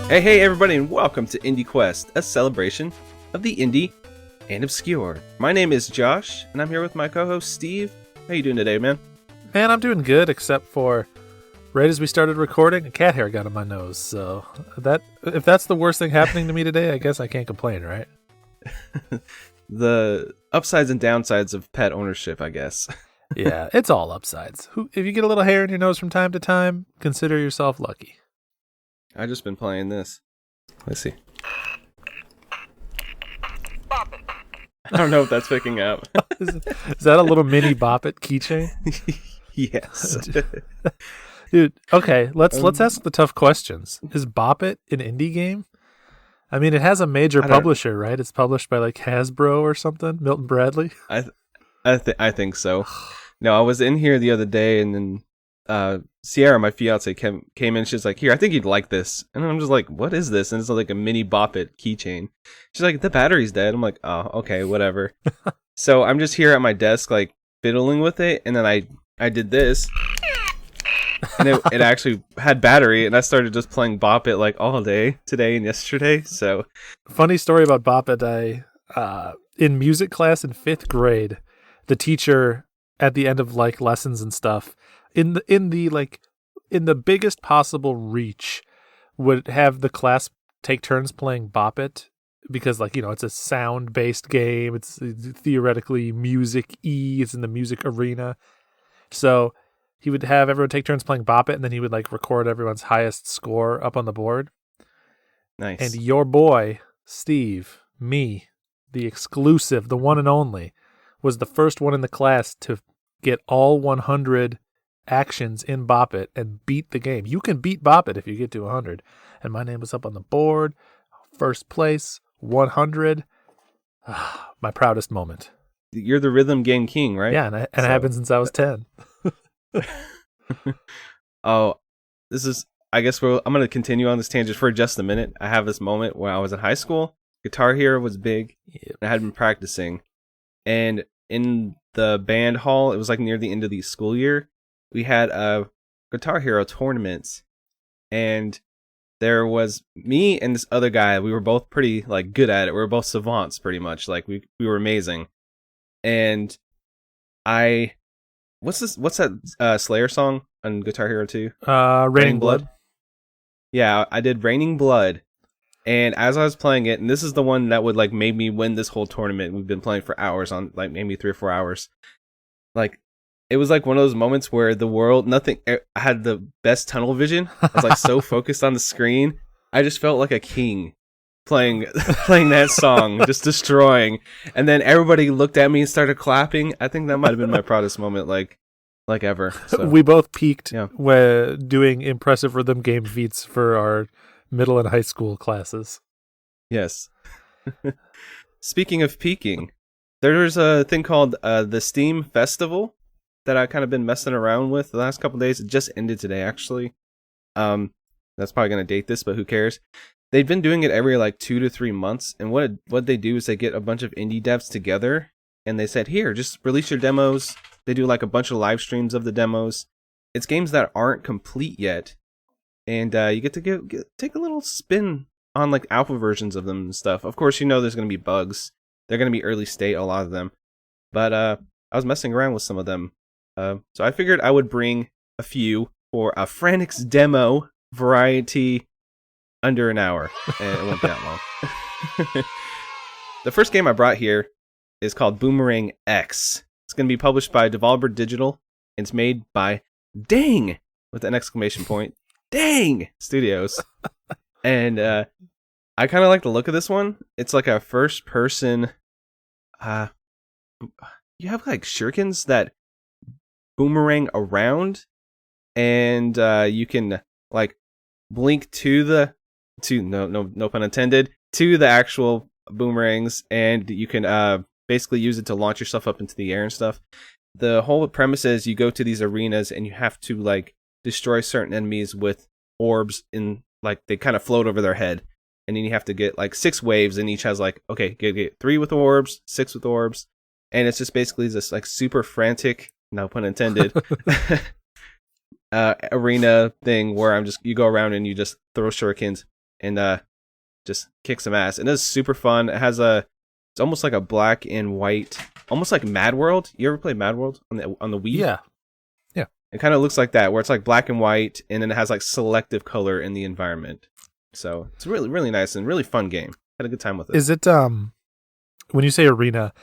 Hey, everybody, and welcome to IndieQuest, a celebration of the indie and obscure. My name is Josh, and I'm here with my co-host, Steve. How you doing today, man? Man, I'm doing good, except for right as we started recording, a cat hair got on my nose. So if that's the worst thing happening to me today, I guess I can't complain, right? The upsides and downsides of pet ownership, I guess. Yeah, it's all upsides. If you get a little hair in your nose from time to time, consider yourself lucky. I've just been playing this. Let's see. I don't know if that's picking up. Is that a little mini Bop It keychain? Yes. Dude, okay, let's ask the tough questions. Is Bop It an indie game? I mean, it has a major publisher, right? It's published by like Hasbro or something, Milton Bradley. I think so. No, I was in here the other day, and then Sierra, my fiance, came in. She's like, "Here, I think you'd like this." And I'm just like, "What is this?" And it's like a mini Bop It keychain. She's like, "The battery's dead." I'm like, "Oh, okay, whatever." So I'm just here at my desk, like fiddling with it, and then I did this, and it actually had battery, and I started just playing Bop It like all day today and yesterday. So funny story about Bop It. In music class in 5th grade, the teacher at the end of like lessons and stuff, in the biggest possible reach, would have the class take turns playing Bop It, because it's a sound based game. It's theoretically music-y. It's in the music arena. So he would have everyone take turns playing Bop It, and then he would like record everyone's highest score up on the board. Nice. And your boy, Steve, me, the exclusive, the one and only, was the first one in the class to get all 100 actions in Bop It and beat the game. You can beat Bop It if you get to 100. And my name was up on the board, first place, 100. My proudest moment. You're the rhythm game king, right? Yeah, and it happened since I was 10. Oh, I guess I'm going to continue on this tangent for just a minute. I have this moment where I was in high school. Guitar Hero was big. Yep. And I had been practicing. And in the band hall, it was like near the end of the school year, we had a Guitar Hero tournament. And there was me and this other guy. We were both pretty like good at it. We were both savants pretty much. Like we were amazing. And what's that Slayer song on Guitar Hero 2? Raining Blood. Yeah, I did Raining Blood. And as I was playing it, and this is the one that would like made me win this whole tournament. We've been playing for hours, on like maybe 3 or 4 hours. Like it was like one of those moments where I had the best tunnel vision. I was like so focused on the screen. I just felt like a king playing that song, just destroying. And then everybody looked at me and started clapping. I think that might have been my proudest moment, like ever. So, we both peaked when doing impressive rhythm game feats for our middle and high school classes. Yes. Speaking of peaking, there's a thing called the Steam Festival that I've kind of been messing around with the last couple days. It just ended today, actually. That's probably going to date this, but who cares? They've been doing it every like 2 to 3 months, and what they do is they get a bunch of indie devs together, and they said, "Here, just release your demos." They do like a bunch of live streams of the demos. It's games that aren't complete yet, and you get to take a little spin on like alpha versions of them and stuff. Of course, there's going to be bugs. They're going to be early state, a lot of them, but I was messing around with some of them, so I figured I would bring a few for a Franix demo variety. Under an hour, and it went that long. The first game I brought here is called BoomerangX. It's going to be published by Devolver Digital. And it's made by Dang, with an exclamation point, Dang Studios. And I kind of like the look of this one. It's like a first person. You have like shurikens that boomerang around, and you can like blink no pun intended, to the actual boomerangs, and you can basically use it to launch yourself up into the air and stuff. The whole premise is you go to these arenas and you have to like destroy certain enemies with orbs in like they kind of float over their head, and then you have to get like 6 waves, and each has like, okay, get 3 with orbs, 6 with orbs, and it's just basically this like super frantic, no pun intended, arena thing where you go around and you just throw shurikens. and just kick some ass. And it's super fun. It's almost like a black and white, almost like Mad World. You ever played Mad World on the Wii? Yeah. It kind of looks like that, where it's like black and white, and then it has like selective color in the environment. So it's really, really nice and really fun game. Had a good time with it. Is it when you say arena,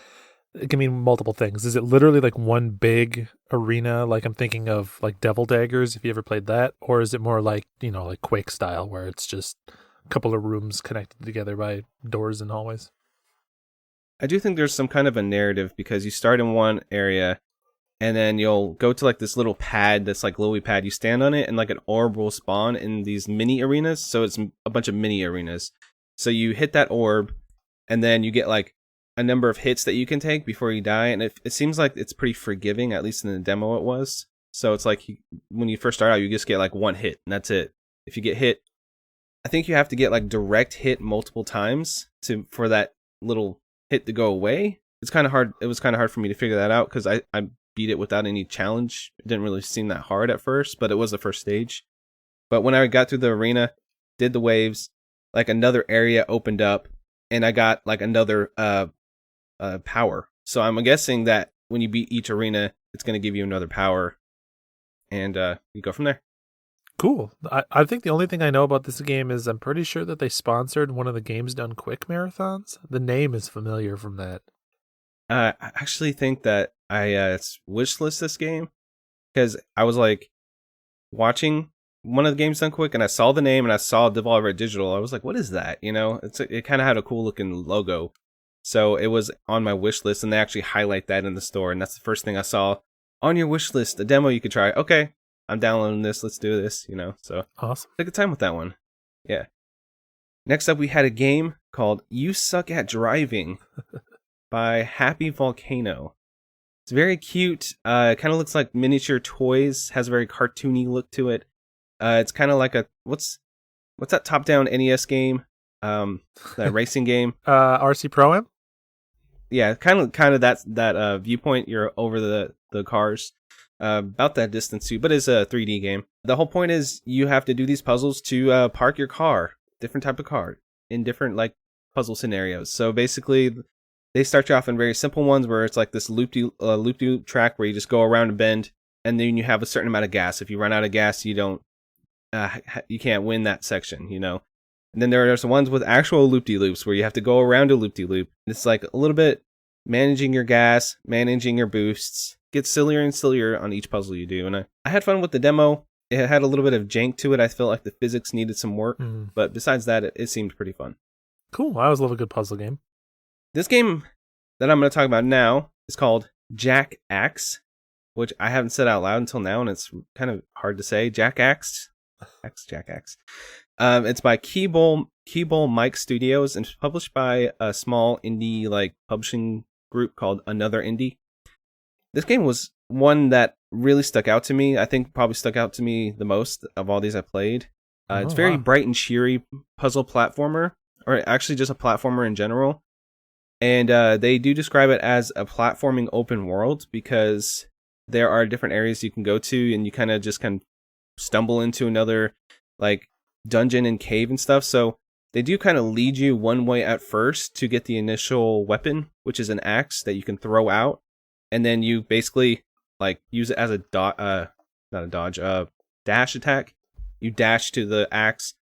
it can mean multiple things. Is it literally like one big arena? Like I'm thinking of like Devil Daggers, if you ever played that, or is it more like, you know, like Quake style, where it's just a couple of rooms connected together by doors and hallways? I do think there's some kind of a narrative, because you start in one area, and then you'll go to like this little pad that's like glowy pad. You stand on it, and like an orb will spawn in these mini arenas. So it's a bunch of mini arenas. So you hit that orb, and then you get like a number of hits that you can take before you die. And it seems like it's pretty forgiving, at least in the demo it was. So it's like when you first start out, you just get like one hit, and that's it. If you get hit, I think you have to get like direct hit multiple times for that little hit to go away. It's kind of hard. It was kind of hard for me to figure that out, because I beat it without any challenge. It didn't really seem that hard at first, but it was the first stage. But when I got through the arena, did the waves, like another area opened up, and I got like another power. So I'm guessing that when you beat each arena, it's going to give you another power, and you go from there. Cool. I think the only thing I know about this game is I'm pretty sure that they sponsored one of the Games Done Quick marathons. The name is familiar from that. I actually think that I wishlist this game, because I was like watching one of the Games Done Quick, and I saw the name, and I saw Devolver Digital. I was like, what is that? You know, it kind of had a cool looking logo. So it was on my wish list, and they actually highlight that in the store. And that's the first thing I saw on your wish list, a demo you could try. Okay, I'm downloading this. Let's do this, you know. So awesome. Had a good time with that one. Yeah. Next up, we had a game called You Suck at Driving by Happy Volcano. It's very cute. It kind of looks like miniature toys. Has a very cartoony look to it. It's kind of like a what's that top-down NES game? That racing game. RC Pro-Am? Yeah, kind of that viewpoint. You're over the cars, about that distance too. But it's a 3D game. The whole point is you have to do these puzzles to park your car, different type of car, in different like puzzle scenarios. So basically, they start you off in very simple ones where it's like this loop-de-loop track where you just go around a bend, and then you have a certain amount of gas. If you run out of gas, you can't win that section, you know. And then there's the ones with actual loop-de-loops where you have to go around a loop-de-loop. It's like a little bit managing your gas, managing your boosts. Gets sillier and sillier on each puzzle you do. And I had fun with the demo. It had a little bit of jank to it. I felt like the physics needed some work. But besides that, it seemed pretty fun. Cool. I always love a good puzzle game. This game that I'm going to talk about now is called Jack Axe, which I haven't said out loud until now, and it's kind of hard to say. Jack Axe. Jack Axe. It's by Keybowl Mike Studios, and it's published by a small indie like publishing group called Another Indie. This game was one that really stuck out to me. I think probably stuck out to me the most of all these I played. It's very bright and cheery puzzle platformer, or actually just a platformer in general. And they do describe it as a platforming open world, because there are different areas you can go to, and you kind of stumble into another like dungeon and cave and stuff. So they do kind of lead you one way at first to get the initial weapon, which is an axe that you can throw out, and then you basically like use it as a dash attack. You dash to the axe,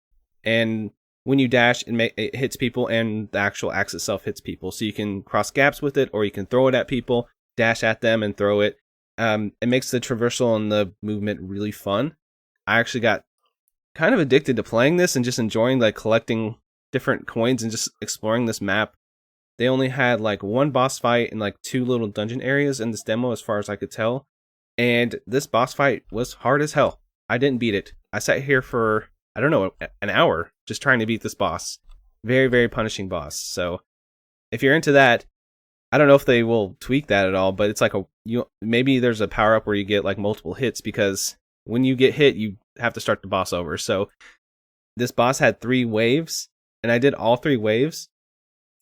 and when you dash, it hits people, and the actual axe itself hits people. So you can cross gaps with it, or you can throw it at people, dash at them, and throw it. It makes the traversal and the movement really fun. I actually got kind of addicted to playing this and just enjoying like collecting different coins and just exploring this map. They only had like one boss fight and like 2 little dungeon areas in this demo, as far as I could tell. And this boss fight was hard as hell. I didn't beat it. I sat here for, I don't know, an hour just trying to beat this boss. Very, very punishing boss. So if you're into that, I don't know if they will tweak that at all, but it's like maybe there's a power up where you get like multiple hits, because when you get hit, you have to start the boss over. So this boss had 3 waves, and I did all 3 waves.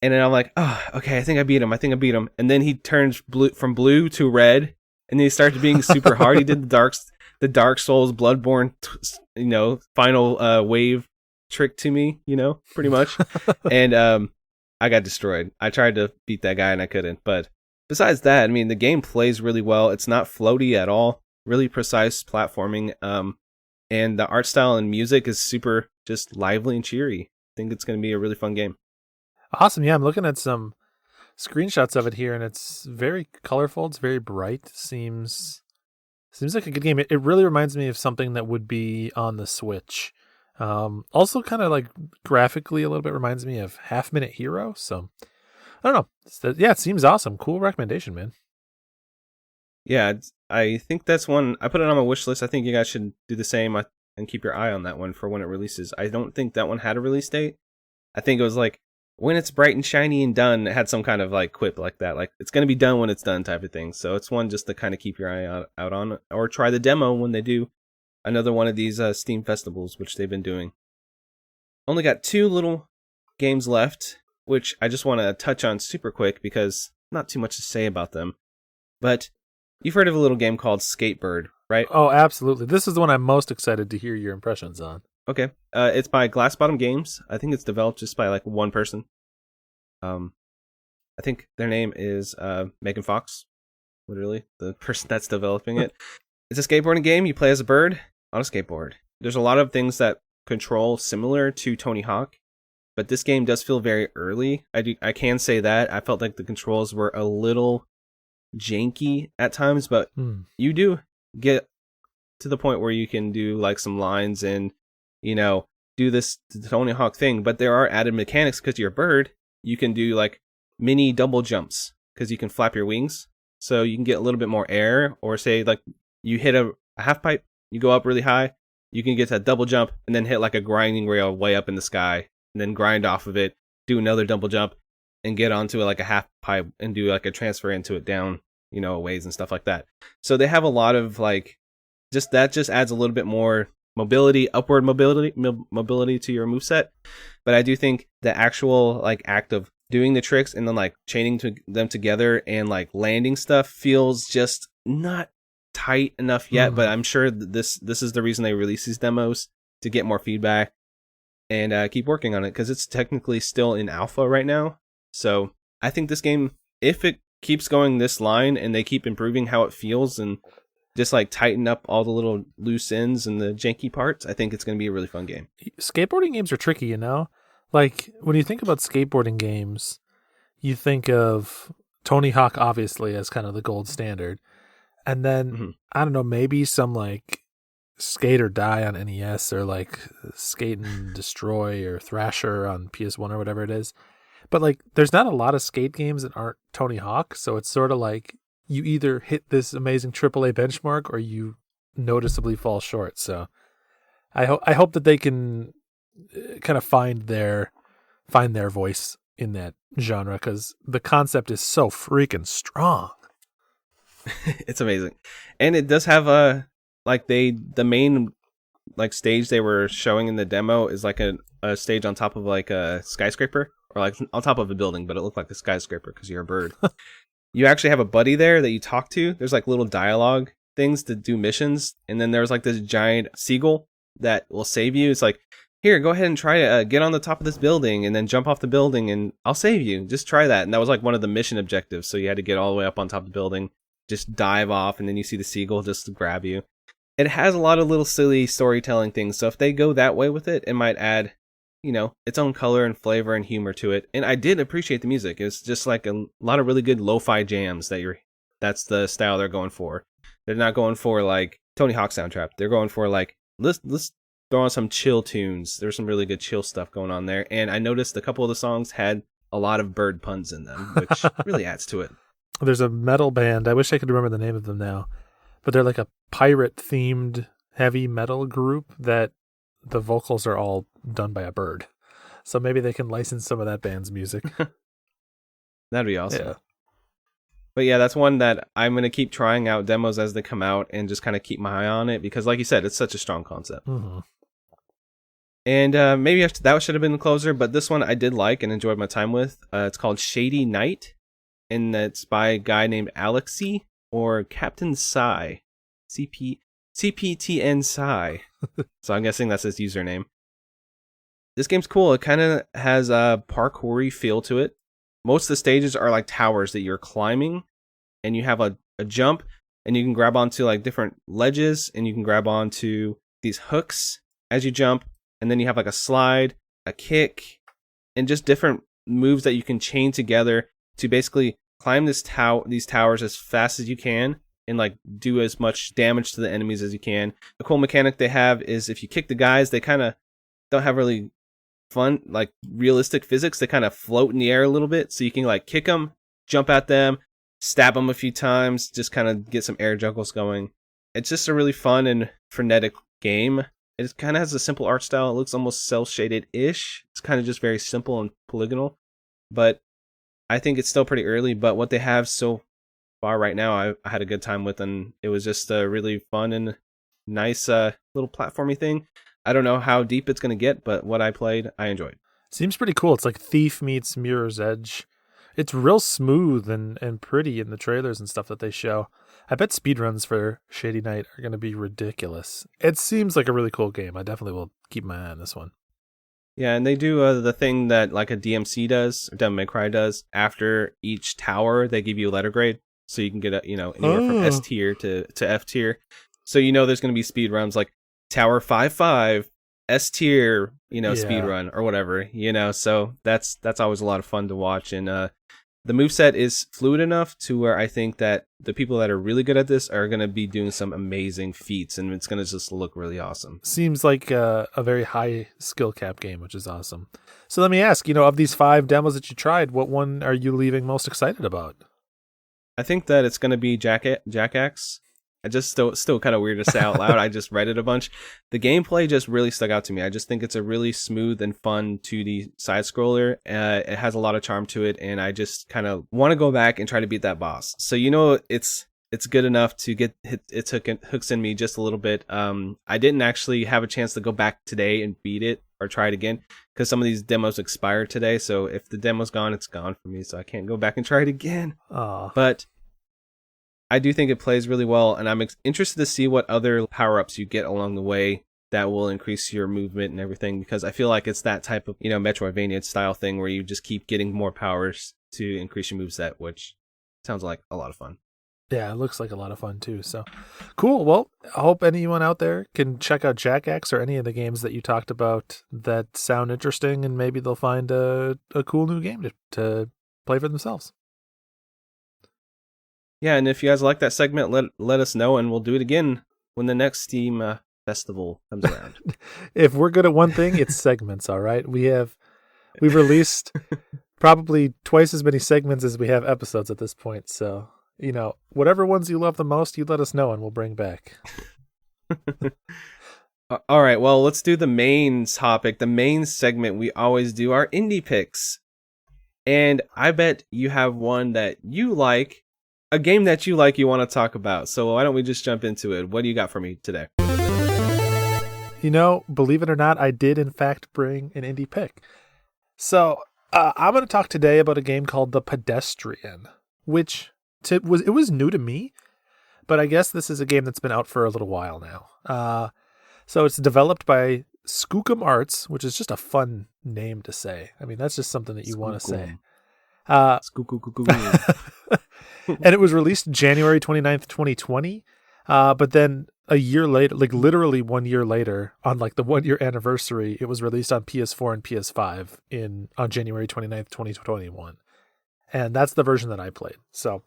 And then I'm like, oh, okay, I think I beat him. And then he turns from blue to red, and then he started being super hard. He did the Dark Souls Bloodborne, final wave trick to me, pretty much. And I got destroyed. I tried to beat that guy and I couldn't. But besides that, I mean, the game plays really well. It's not floaty at all. Really precise platforming. And the art style and music is super just lively and cheery. I think it's going to be a really fun game. Awesome. Yeah, I'm looking at some screenshots of it here, and it's very colorful. It's very bright. Seems like a good game. It really reminds me of something that would be on the Switch. Also kind of like graphically a little bit reminds me of Half Minute Hero. So I don't know. Yeah, it seems awesome. Cool recommendation, man. Yeah, I think that's one. I put it on my wish list. I think you guys should do the same and keep your eye on that one for when it releases. I don't think that one had a release date. I think it was like, when it's bright and shiny and done, it had some kind of like quip like that. Like, it's going to be done when it's done type of thing. So it's one just to kind of keep your eye out on, or try the demo when they do another one of these Steam festivals, which they've been doing. Only got 2 little games left, which I just want to touch on super quick because not too much to say about them. But you've heard of a little game called Skatebird, right? Oh, absolutely. This is the one I'm most excited to hear your impressions on. Okay. It's by Glass Bottom Games. I think it's developed just by like one person. I think their name is Megan Fox. Literally, the person that's developing it. It's a skateboarding game. You play as a bird on a skateboard. There's a lot of things that control similar to Tony Hawk, but this game does feel very early. I can say that. I felt like the controls were a little janky at times, but you do get to the point where you can do like some lines and do this Tony Hawk thing, but there are added mechanics because you're a bird. You can do like mini double jumps because you can flap your wings, so you can get a little bit more air. Or say like you hit a half pipe, you go up really high, you can get to a double jump and then hit like a grinding rail way up in the sky, and then grind off of it, do another double jump, and get onto like a half pipe and do like a transfer into it down, ways and stuff like that. So they have a lot of like just adds a little bit more mobility, upward mobility to your moveset. But I do think the actual like act of doing the tricks and then like chaining them together and like landing stuff feels just not tight enough yet. But I'm sure this is the reason they release these demos, to get more feedback and keep working on it, because it's technically still in alpha right now. So I think this game, if it keeps going this line and they keep improving how it feels and just like tighten up all the little loose ends and the janky parts, I think it's going to be a really fun game. Skateboarding games are tricky, Like, when you think about skateboarding games, you think of Tony Hawk, obviously, as kind of the gold standard. And then, I don't know, maybe some like Skate or Die on NES, or like Skate and Destroy or Thrasher on PS1 or whatever it is. But like, there's not a lot of skate games that aren't Tony Hawk. So it's sort of like, you either hit this amazing AAA benchmark or you noticeably fall short. So I hope that they can kind of find their voice in that genre, because the concept is so freaking strong. It's amazing. And it does have the main like stage they were showing in the demo is like a stage on top of like a skyscraper, or like on top of a building, but it looked like a skyscraper because you're a bird. You actually have a buddy there that you talk to. There's like little dialogue things to do missions. And then there's like this giant seagull that will save you. It's like, here, go ahead and try to get on the top of this building and then jump off the building and I'll save you. Just try that. And that was like one of the mission objectives. So you had to get all the way up on top of the building, just dive off, and then you see the seagull just to grab you. It has a lot of little silly storytelling things. So if they go that way with it, it might add, its own color and flavor and humor to it. And I did appreciate the music. It's just like a lot of really good lo-fi jams that's the style they're going for. They're not going for like Tony Hawk soundtrack. They're going for like, let's throw on some chill tunes. There's some really good chill stuff going on there. And I noticed a couple of the songs had a lot of bird puns in them, which really adds to it. There's a metal band. I wish I could remember the name of them now, but they're like a pirate themed heavy metal group that the vocals are all done by a bird. So maybe they can license some of that band's music. That'd be awesome. Yeah. But yeah, that's one that I'm going to keep trying out demos as they come out and just kind of keep my eye on it, because like you said, it's such a strong concept. And maybe that should have been the closer, but this one I did like and enjoyed my time with. It's called Shady Knight, and it's by a guy named Alexi, or Captain Psy. CPTN Psy. So I'm guessing that's his username. this game's cool. It kind of has a parkour-y feel to it. Most of the stages are like towers that you're climbing, and you have a jump, and you can grab onto like different ledges, and you can grab onto these hooks as you jump, and then you have like a slide, a kick, and just different moves that you can chain together to basically climb these towers as fast as you can and like do as much damage to the enemies as you can. The cool mechanic they have is if you kick the guys, they kind of don't have really fun, like realistic physics. They kind of float in the air a little bit, so you can like kick them, jump at them, stab them a few times, just kind of get some air juggles going. It's just a really fun and frenetic game. It kind of has a simple art style. It looks almost cel-shaded-ish. It's kind of just very simple and polygonal, but I think it's still pretty early. But what they have so far right now, I had a good time with, and it was just a really fun and nice little platformy thing. I don't know how deep it's going to get, but what I played, I enjoyed. Seems pretty cool. It's like Thief meets Mirror's Edge. It's real smooth and pretty in the trailers and stuff that they show. I bet speedruns for Shady Knight are going to be ridiculous. It seems like a really cool game. I definitely will keep my eye on this one. Yeah, and they do the thing that like a DMC does, or Devil May Cry does. After each tower, they give you a letter grade, so you can get anywhere from S tier to F tier. So there's going to be speed runs like Tower 5-5, S tier, speed run or whatever. So that's always a lot of fun to watch. And the moveset is fluid enough to where I think that the people that are really good at this are going to be doing some amazing feats, and it's going to just look really awesome. Seems like a very high skill cap game, which is awesome. So let me ask, of these 5 demos that you tried, what one are you leaving most excited about? I think that it's going to be Jackaxe. I just still kind of weird to say out loud. I just read it a bunch. The gameplay just really stuck out to me. I just think it's a really smooth and fun 2D side scroller. It has a lot of charm to it, and I just kind of want to go back and try to beat that boss. So it's good enough to get it hooks in me just a little bit. I didn't actually have a chance to go back today and beat it or try it again because some of these demos expired today. So if the demo's gone, it's gone for me. So I can't go back and try it again. Aww. But I do think it plays really well, and I'm interested to see what other power-ups you get along the way that will increase your movement and everything, because I feel like it's that type of, Metroidvania style thing where you just keep getting more powers to increase your moveset, which sounds like a lot of fun. Yeah, it looks like a lot of fun too. So cool. Well, I hope anyone out there can check out Jackaxe or any of the games that you talked about that sound interesting, and maybe they'll find a cool new game to play for themselves. Yeah, and if you guys like that segment, let us know, and we'll do it again when the next Steam festival comes around. If we're good at one thing, it's segments, all right? We've released probably twice as many segments as we have episodes at this point. So, whatever ones you love the most, you let us know and we'll bring back. All right, well, let's do the main topic, the main segment we always do, our indie picks. And I bet you have one that you like. A game that you like, you want to talk about. So why don't we just jump into it? What do you got for me today? Believe it or not, I did in fact bring an indie pick. So I'm going to talk today about a game called The Pedestrian, which it was new to me, but I guess this is a game that's been out for a little while now. So it's developed by Skookum Arts, which is just a fun name to say. I mean, that's just something that you want to say. And it was released January 29th, 2020. But then a year later, like literally 1 year later, on like the 1 year anniversary, it was released on PS4 and PS5 on January 29th, 2021. And that's the version that I played. So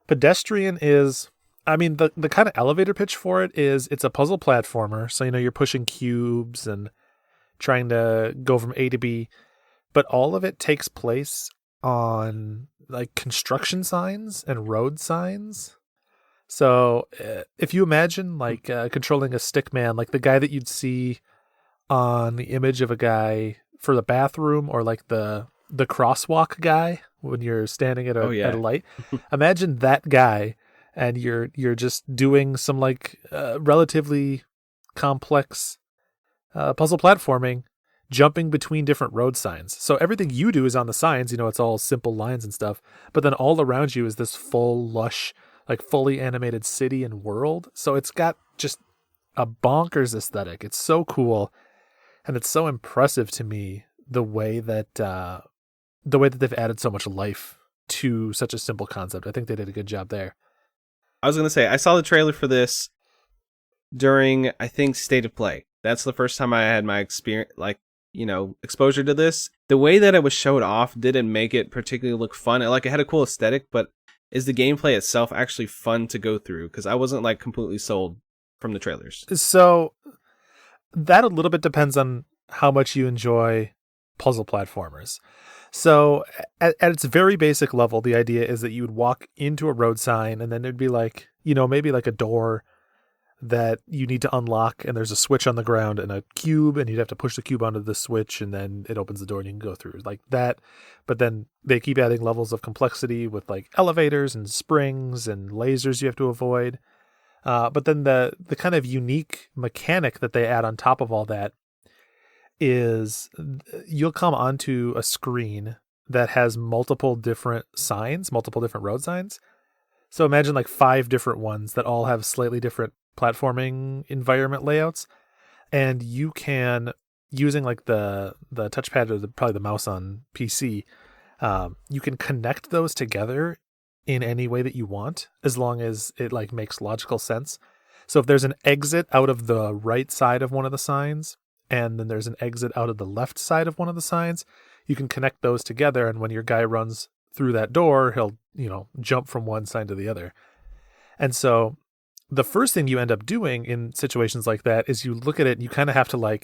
Pedestrian is, the kind of elevator pitch for it is it's a puzzle platformer. So, you're pushing cubes and trying to go from A to B, but all of it takes place on like construction signs and road signs. So if you imagine like controlling a stick man, like the guy that you'd see on the image of a guy for the bathroom, or like the crosswalk guy when you're standing at a light, imagine that guy, and you're just doing some like relatively complex puzzle platforming, jumping between different road signs. So everything you do is on the signs, it's all simple lines and stuff, but then all around you is this full, lush, like fully animated city and world. So it's got just a bonkers aesthetic. It's so cool. And it's so impressive to me the way that they've added so much life to such a simple concept. I think they did a good job there. I was going to say, I saw the trailer for this during, I think, State of Play. That's the first time I had my experience, exposure to this. The way that it was showed off didn't make it particularly look fun. It had a cool aesthetic, but is the gameplay itself actually fun to go through? Because I wasn't completely sold from the trailers. So that a little bit depends on how much you enjoy puzzle platformers. So at its very basic level, the idea is that you would walk into a road sign and then there'd be maybe a door that you need to unlock, and there's a switch on the ground and a cube, and you'd have to push the cube onto the switch, and then it opens the door and you can go through like that. But then they keep adding levels of complexity with elevators and springs and lasers you have to avoid. But then the kind of unique mechanic that they add on top of all that is you'll come onto a screen that has multiple different signs, multiple different road signs. So imagine 5 different ones that all have slightly different platforming environment layouts, and you can, using the touchpad or probably the mouse on PC, you can connect those together in any way that you want, as long as it makes logical sense. So if there's an exit out of the right side of one of the signs, and then there's an exit out of the left side of one of the signs, you can connect those together, and when your guy runs through that door, he'll jump from one side to the other. And so the first thing you end up doing in situations like that is you look at it and you kind of have to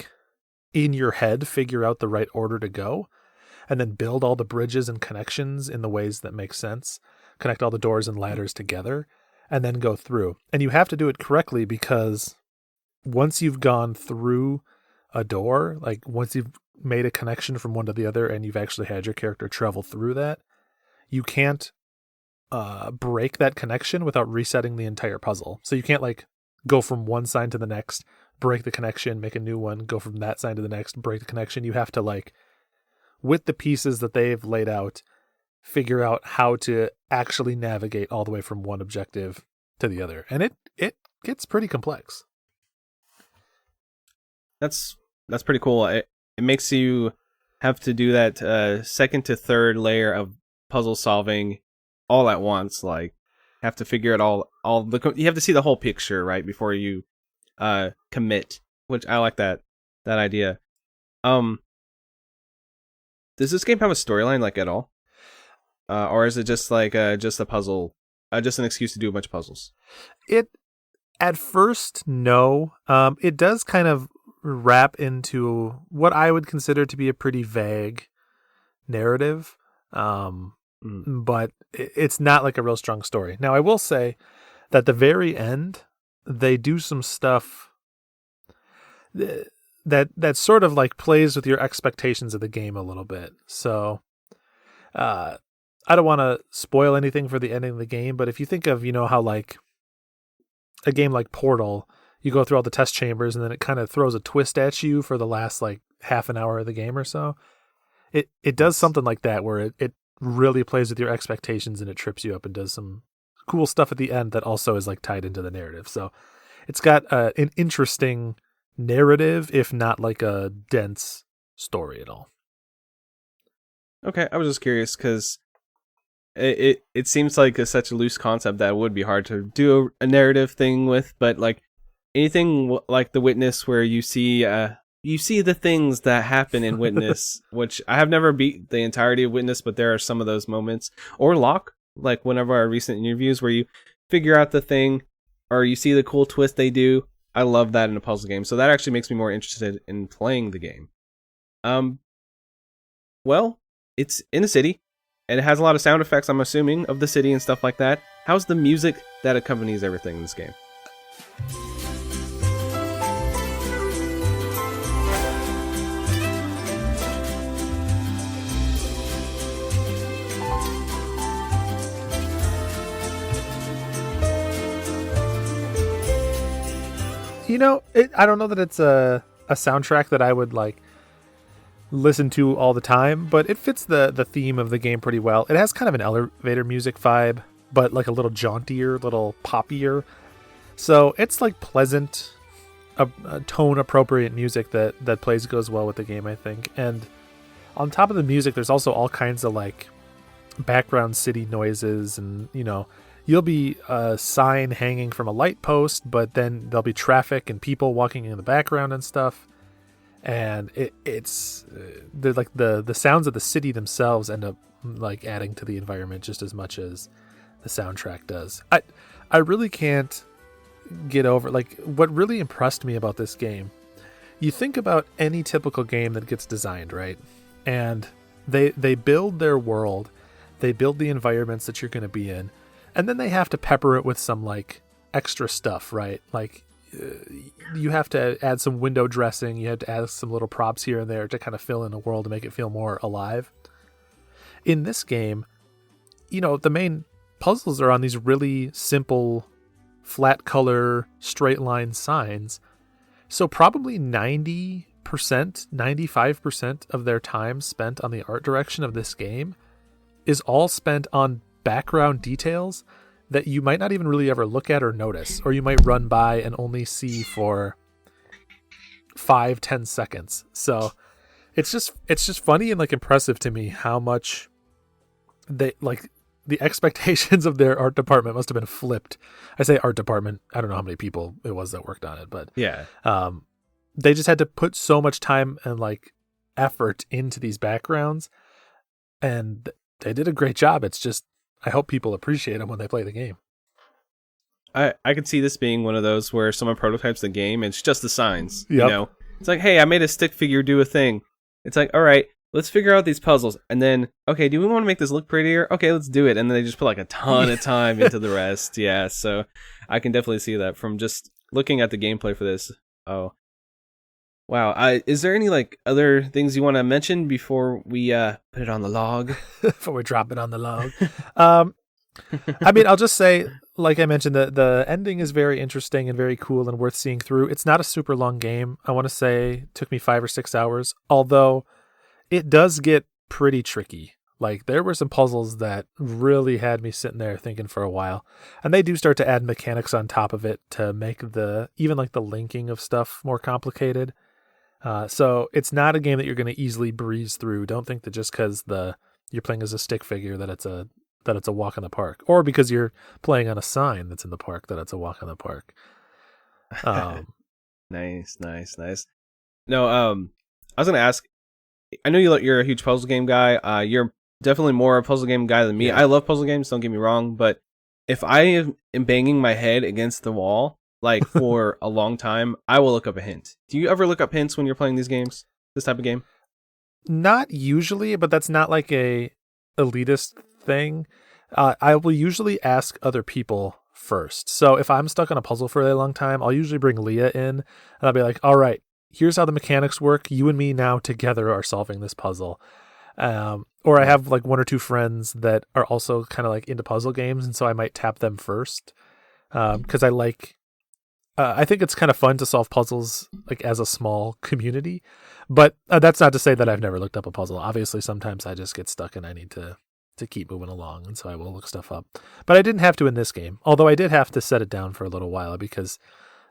in your head figure out the right order to go, and then build all the bridges and connections in the ways that make sense, connect all the doors and ladders together, and then go through. And you have to do it correctly, because once you've gone through a door, once you've made a connection from one to the other and you've actually had your character travel through that, you can't break that connection without resetting the entire puzzle. So you can't go from one side to the next, break the connection, make a new one, go from that side to the next, break the connection. You have to with the pieces that they've laid out, figure out how to actually navigate all the way from one objective to the other. And it gets pretty complex. That's pretty cool. It makes you have to do that second to third layer of puzzle solving all at once. Have to figure it all you have to see the whole picture, right, before you commit, which I like that idea. Does this game have a storyline at all? Or is it just just a puzzle, just an excuse to do a bunch of puzzles? It, at first, no. It does kind of wrap into what I would consider to be a pretty vague narrative. But it's not a real strong story. Now, I will say that the very end, they do some stuff that sort of plays with your expectations of the game a little bit. So, I don't want to spoil anything for the ending of the game, but if you think of, how a game like Portal, you go through all the test chambers and then it kind of throws a twist at you for the last half an hour of the game or so. It does something like that, where it really plays with your expectations and it trips you up and does some cool stuff at the end that also is tied into the narrative. So it's got an interesting narrative, if not a dense story at all. Okay, I was just curious because it seems such a loose concept that it would be hard to do a narrative thing with, but anything like The Witness, where you see the things that happen in Witness, which I have never beat the entirety of Witness, but there are some of those moments. Or Locke, one of our recent interviews, where you figure out the thing, or you see the cool twist they do. I love that in a puzzle game, so that actually makes me more interested in playing the game. Well, it's in a city, and it has a lot of sound effects, I'm assuming, of the city and stuff like that. How's the music that accompanies everything in this game? I don't know that it's a soundtrack that I would listen to all the time, but it fits the theme of the game pretty well. It has kind of an elevator music vibe, but a little jauntier, little poppier. So it's pleasant, a tone appropriate music that goes well with the game, I think. And on top of the music, there's also all kinds of like background city noises, and you'll be a sign hanging from a light post, but then there'll be traffic and people walking in the background and stuff. And it's like the sounds of the city themselves end up like adding to the environment just as much as the soundtrack does. I really can't get over, like, what really impressed me about this game. You think about any typical game that gets designed, right? And they build their world, they build the environments that you're going to be in, and then they have to pepper it with some like extra stuff, right? Like you have to add some window dressing, you have to add some little props here and there to kind of fill in the world to make it feel more alive. In this game, the main puzzles are on these really simple flat color straight line signs. So probably 90%, 95% of their time spent on the art direction of this game is all spent on background details that you might not even really ever look at or notice, or you might run by and only see for 5-10 seconds. So it's just funny and like impressive to me how much they like the expectations of their art department must have been flipped. I say art department, I don't know how many people it was that worked on it, but yeah, they just had to put so much time and like effort into these backgrounds, and they did a great job. It's just, I hope people appreciate them when they play the game. I could see this being one of those where someone prototypes the game and it's just the signs. Yep. It's like, hey, I made a stick figure do a thing. It's like, all right, let's figure out these puzzles, and then, okay, do we want to make this look prettier? Okay, let's do it. And then they just put like a ton of time into the rest. Yeah, so I can definitely see that from just looking at the gameplay for this. Oh, wow. Is there any like other things you want to mention before we put it on the log? Before we drop it on the log. I mean, I'll just say, like I mentioned, the ending is very interesting and very cool and worth seeing through. It's not a super long game. I want to say it took me 5 or 6 hours, although it does get pretty tricky. Like, there were some puzzles that really had me sitting there thinking for a while. And they do start to add mechanics on top of it to make even like the linking of stuff more complicated. So it's not a game that you're going to easily breeze through. Don't think that just because you're playing as a stick figure that it's a walk in the park, or because you're playing on a sign that's in the park that it's a walk in the park. Nice. No, I was going to ask, I know you're a huge puzzle game guy. You're definitely more a puzzle game guy than me. Yeah. I love puzzle games, don't get me wrong, but if I am banging my head against the wall like for a long time, I will look up a hint. Do you ever look up hints when you're playing these games? This type of game? Not usually, but that's not like a elitist thing. I will usually ask other people first. So if I'm stuck on a puzzle for a long time, I'll usually bring Leah in, and I'll be like, all right, here's how the mechanics work. You and me now together are solving this puzzle. Or I have like 1 or 2 friends that are also kind of like into puzzle games, and so I might tap them first. Because I think it's kind of fun to solve puzzles like as a small community, but that's not to say that I've never looked up a puzzle. Obviously, sometimes I just get stuck and I need to keep moving along, and so I will look stuff up. But I didn't have to in this game, although I did have to set it down for a little while because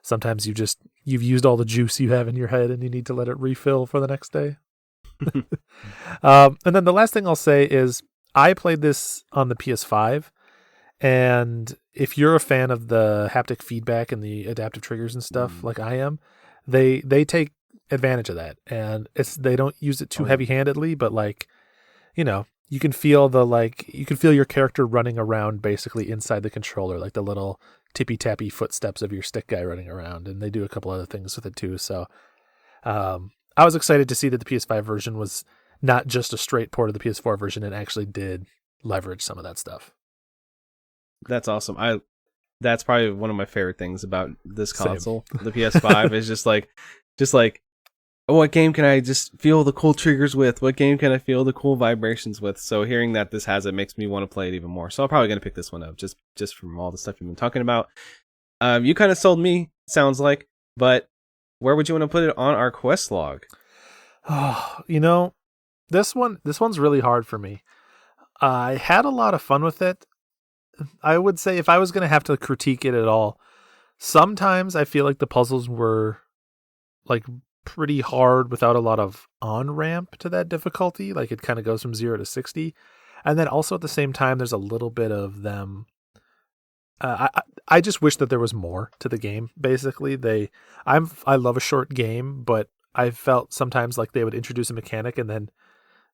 sometimes you've used all the juice you have in your head and you need to let it refill for the next day. And then the last thing I'll say is I played this on the PS5. And if you're a fan of the haptic feedback and the adaptive triggers and stuff like I am, they take advantage of that. And they don't use it too heavy-handedly, but like, you can feel your character running around basically inside the controller, like the little tippy-tappy footsteps of your stick guy running around. And they do a couple other things with it too. So I was excited to see that the PS5 version was not just a straight port of the PS4 version and actually did leverage some of that stuff. That's awesome. That's probably one of my favorite things about this console. Same. The PS5 is just like, what game can I just feel the cool triggers with? What game can I feel the cool vibrations with? So hearing that this has it makes me want to play it even more. So I'm probably going to pick this one up just from all the stuff you've been talking about. You kind of sold me, sounds like, but where would you want to put it on our quest log? Oh, this one's really hard for me. I had a lot of fun with it. I would say if I was going to have to critique it at all, sometimes I feel like the puzzles were like pretty hard without a lot of on ramp to that difficulty. Like it kind of goes from 0 to 60, and then also at the same time, there's a little bit of them. I just wish that there was more to the game. Basically, I love a short game, but I felt sometimes like they would introduce a mechanic and then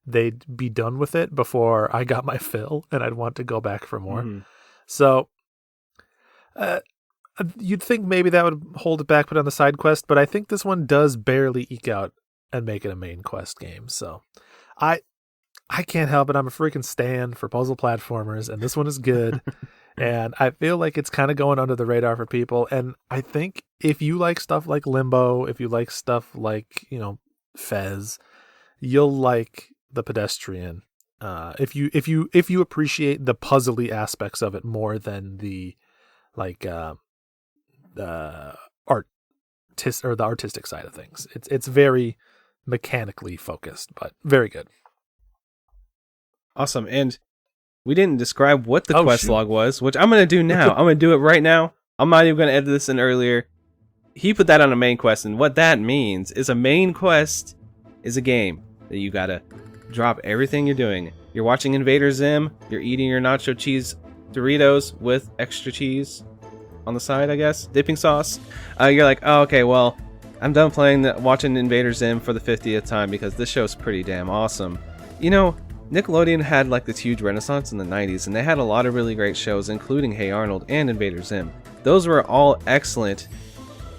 they'd be done with it before I got my fill, and I'd want to go back for more. Mm-hmm. So, you'd think maybe that would hold it back, put on the side quest, but I think this one does barely eke out and make it a main quest game. So, I can't help it. I'm a freaking stan for puzzle platformers, and this one is good. And I feel like it's kind of going under the radar for people. And I think if you like stuff like Limbo, if you like stuff like, Fez, you'll like The Pedestrian. If you appreciate the puzzly aspects of it more than the artistic side of things. It's very mechanically focused, but very good. Awesome. And we didn't describe what the quest log was, which I'm going to do now. I'm going to do it right now. I'm not even going to edit this in earlier. He put that on a main quest, and what that means is a main quest is a game that you got to drop everything you're doing. You're watching Invader Zim, you're eating your nacho cheese Doritos with extra cheese on the side, I guess, dipping sauce. You're like, oh, okay, well, I'm done watching Invader Zim for the 50th time because this show's pretty damn awesome. Nickelodeon had like this huge renaissance in the 90s, and they had a lot of really great shows, including Hey Arnold and Invader Zim. Those were all excellent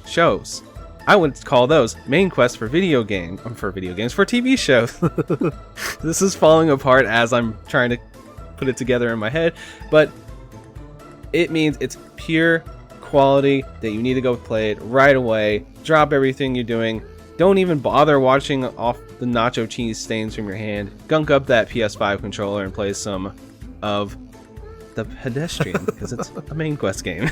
shows. I would call those main quests for TV shows. This is falling apart as I'm trying to put it together in my head, but it means it's pure quality that you need to go play it right away. Drop everything you're doing. Don't even bother watching off the nacho cheese stains from your hand. Gunk up that PS5 controller and play some of The Pedestrian because it's a main quest game.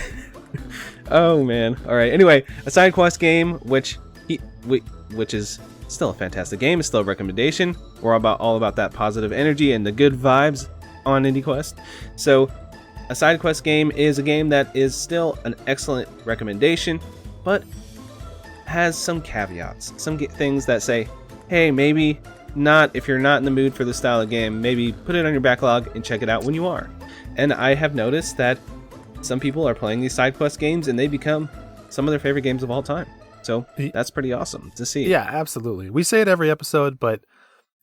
Oh man! All right. Anyway, a side quest game, which is still a fantastic game. It's still a recommendation. We're all about that positive energy and the good vibes on IndieQuest. So, a side quest game is a game that is still an excellent recommendation, but has some caveats, some things that say, hey, maybe not, if you're not in the mood for this style of game, maybe put it on your backlog and check it out when you are. And I have noticed that some people are playing these side quest games and they become some of their favorite games of all time. So that's pretty awesome to see. Yeah, absolutely. We say it every episode, but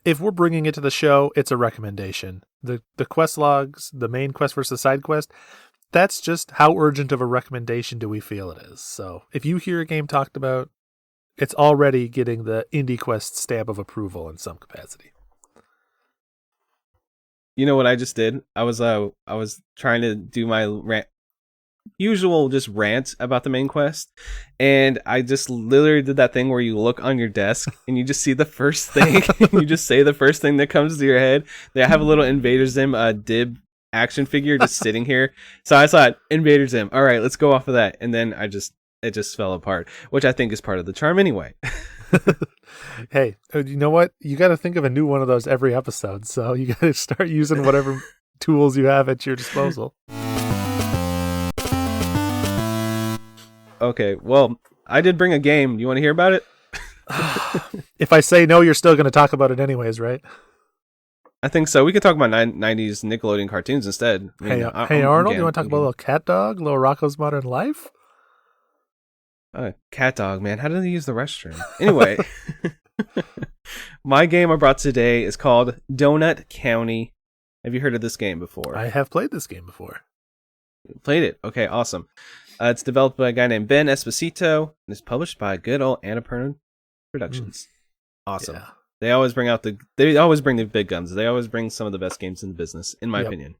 if we're bringing it to the show, it's a recommendation. The quest logs, the main quest versus side quest, that's just how urgent of a recommendation do we feel it is. So if you hear a game talked about, it's already getting the IndieQuest stamp of approval in some capacity. You know what I just did? I was trying to do my usual rant about the main quest, and I just literally did that thing where you look on your desk and you just see the first thing, you just say the first thing that comes to your head. They have a little Invader Zim Dib action figure just sitting here, so I thought Invader Zim. All right, let's go off of that, and then it just fell apart, which I think is part of the charm anyway. Hey, you know what? You got to think of a new one of those every episode, so you got to start using whatever tools you have at your disposal. Okay, well, I did bring a game. Do you want to hear about it? If I say no, you're still going to talk about it anyways, right? I think so. We could talk about 90s Nickelodeon cartoons instead. Hey, Arnold, you want to talk about a little Cat Dog, Little Rocco's Modern Life? Cat Dog, man. How do they use the restroom? Anyway, my game I brought today is called Donut County. Have you heard of this game before? I have played this game before. Played it? Okay, awesome. It's developed by a guy named Ben Esposito and is published by good old Annapurna Productions. Awesome. Yeah. They always bring the big guns. They always bring some of the best games in the business, in my opinion.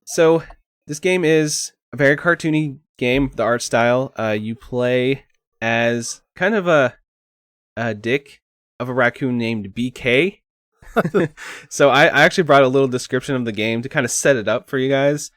So this game is a very cartoony game. The art style, you play as kind of a dick of a raccoon named BK. So I actually brought a little description of the game to kind of set it up for you guys.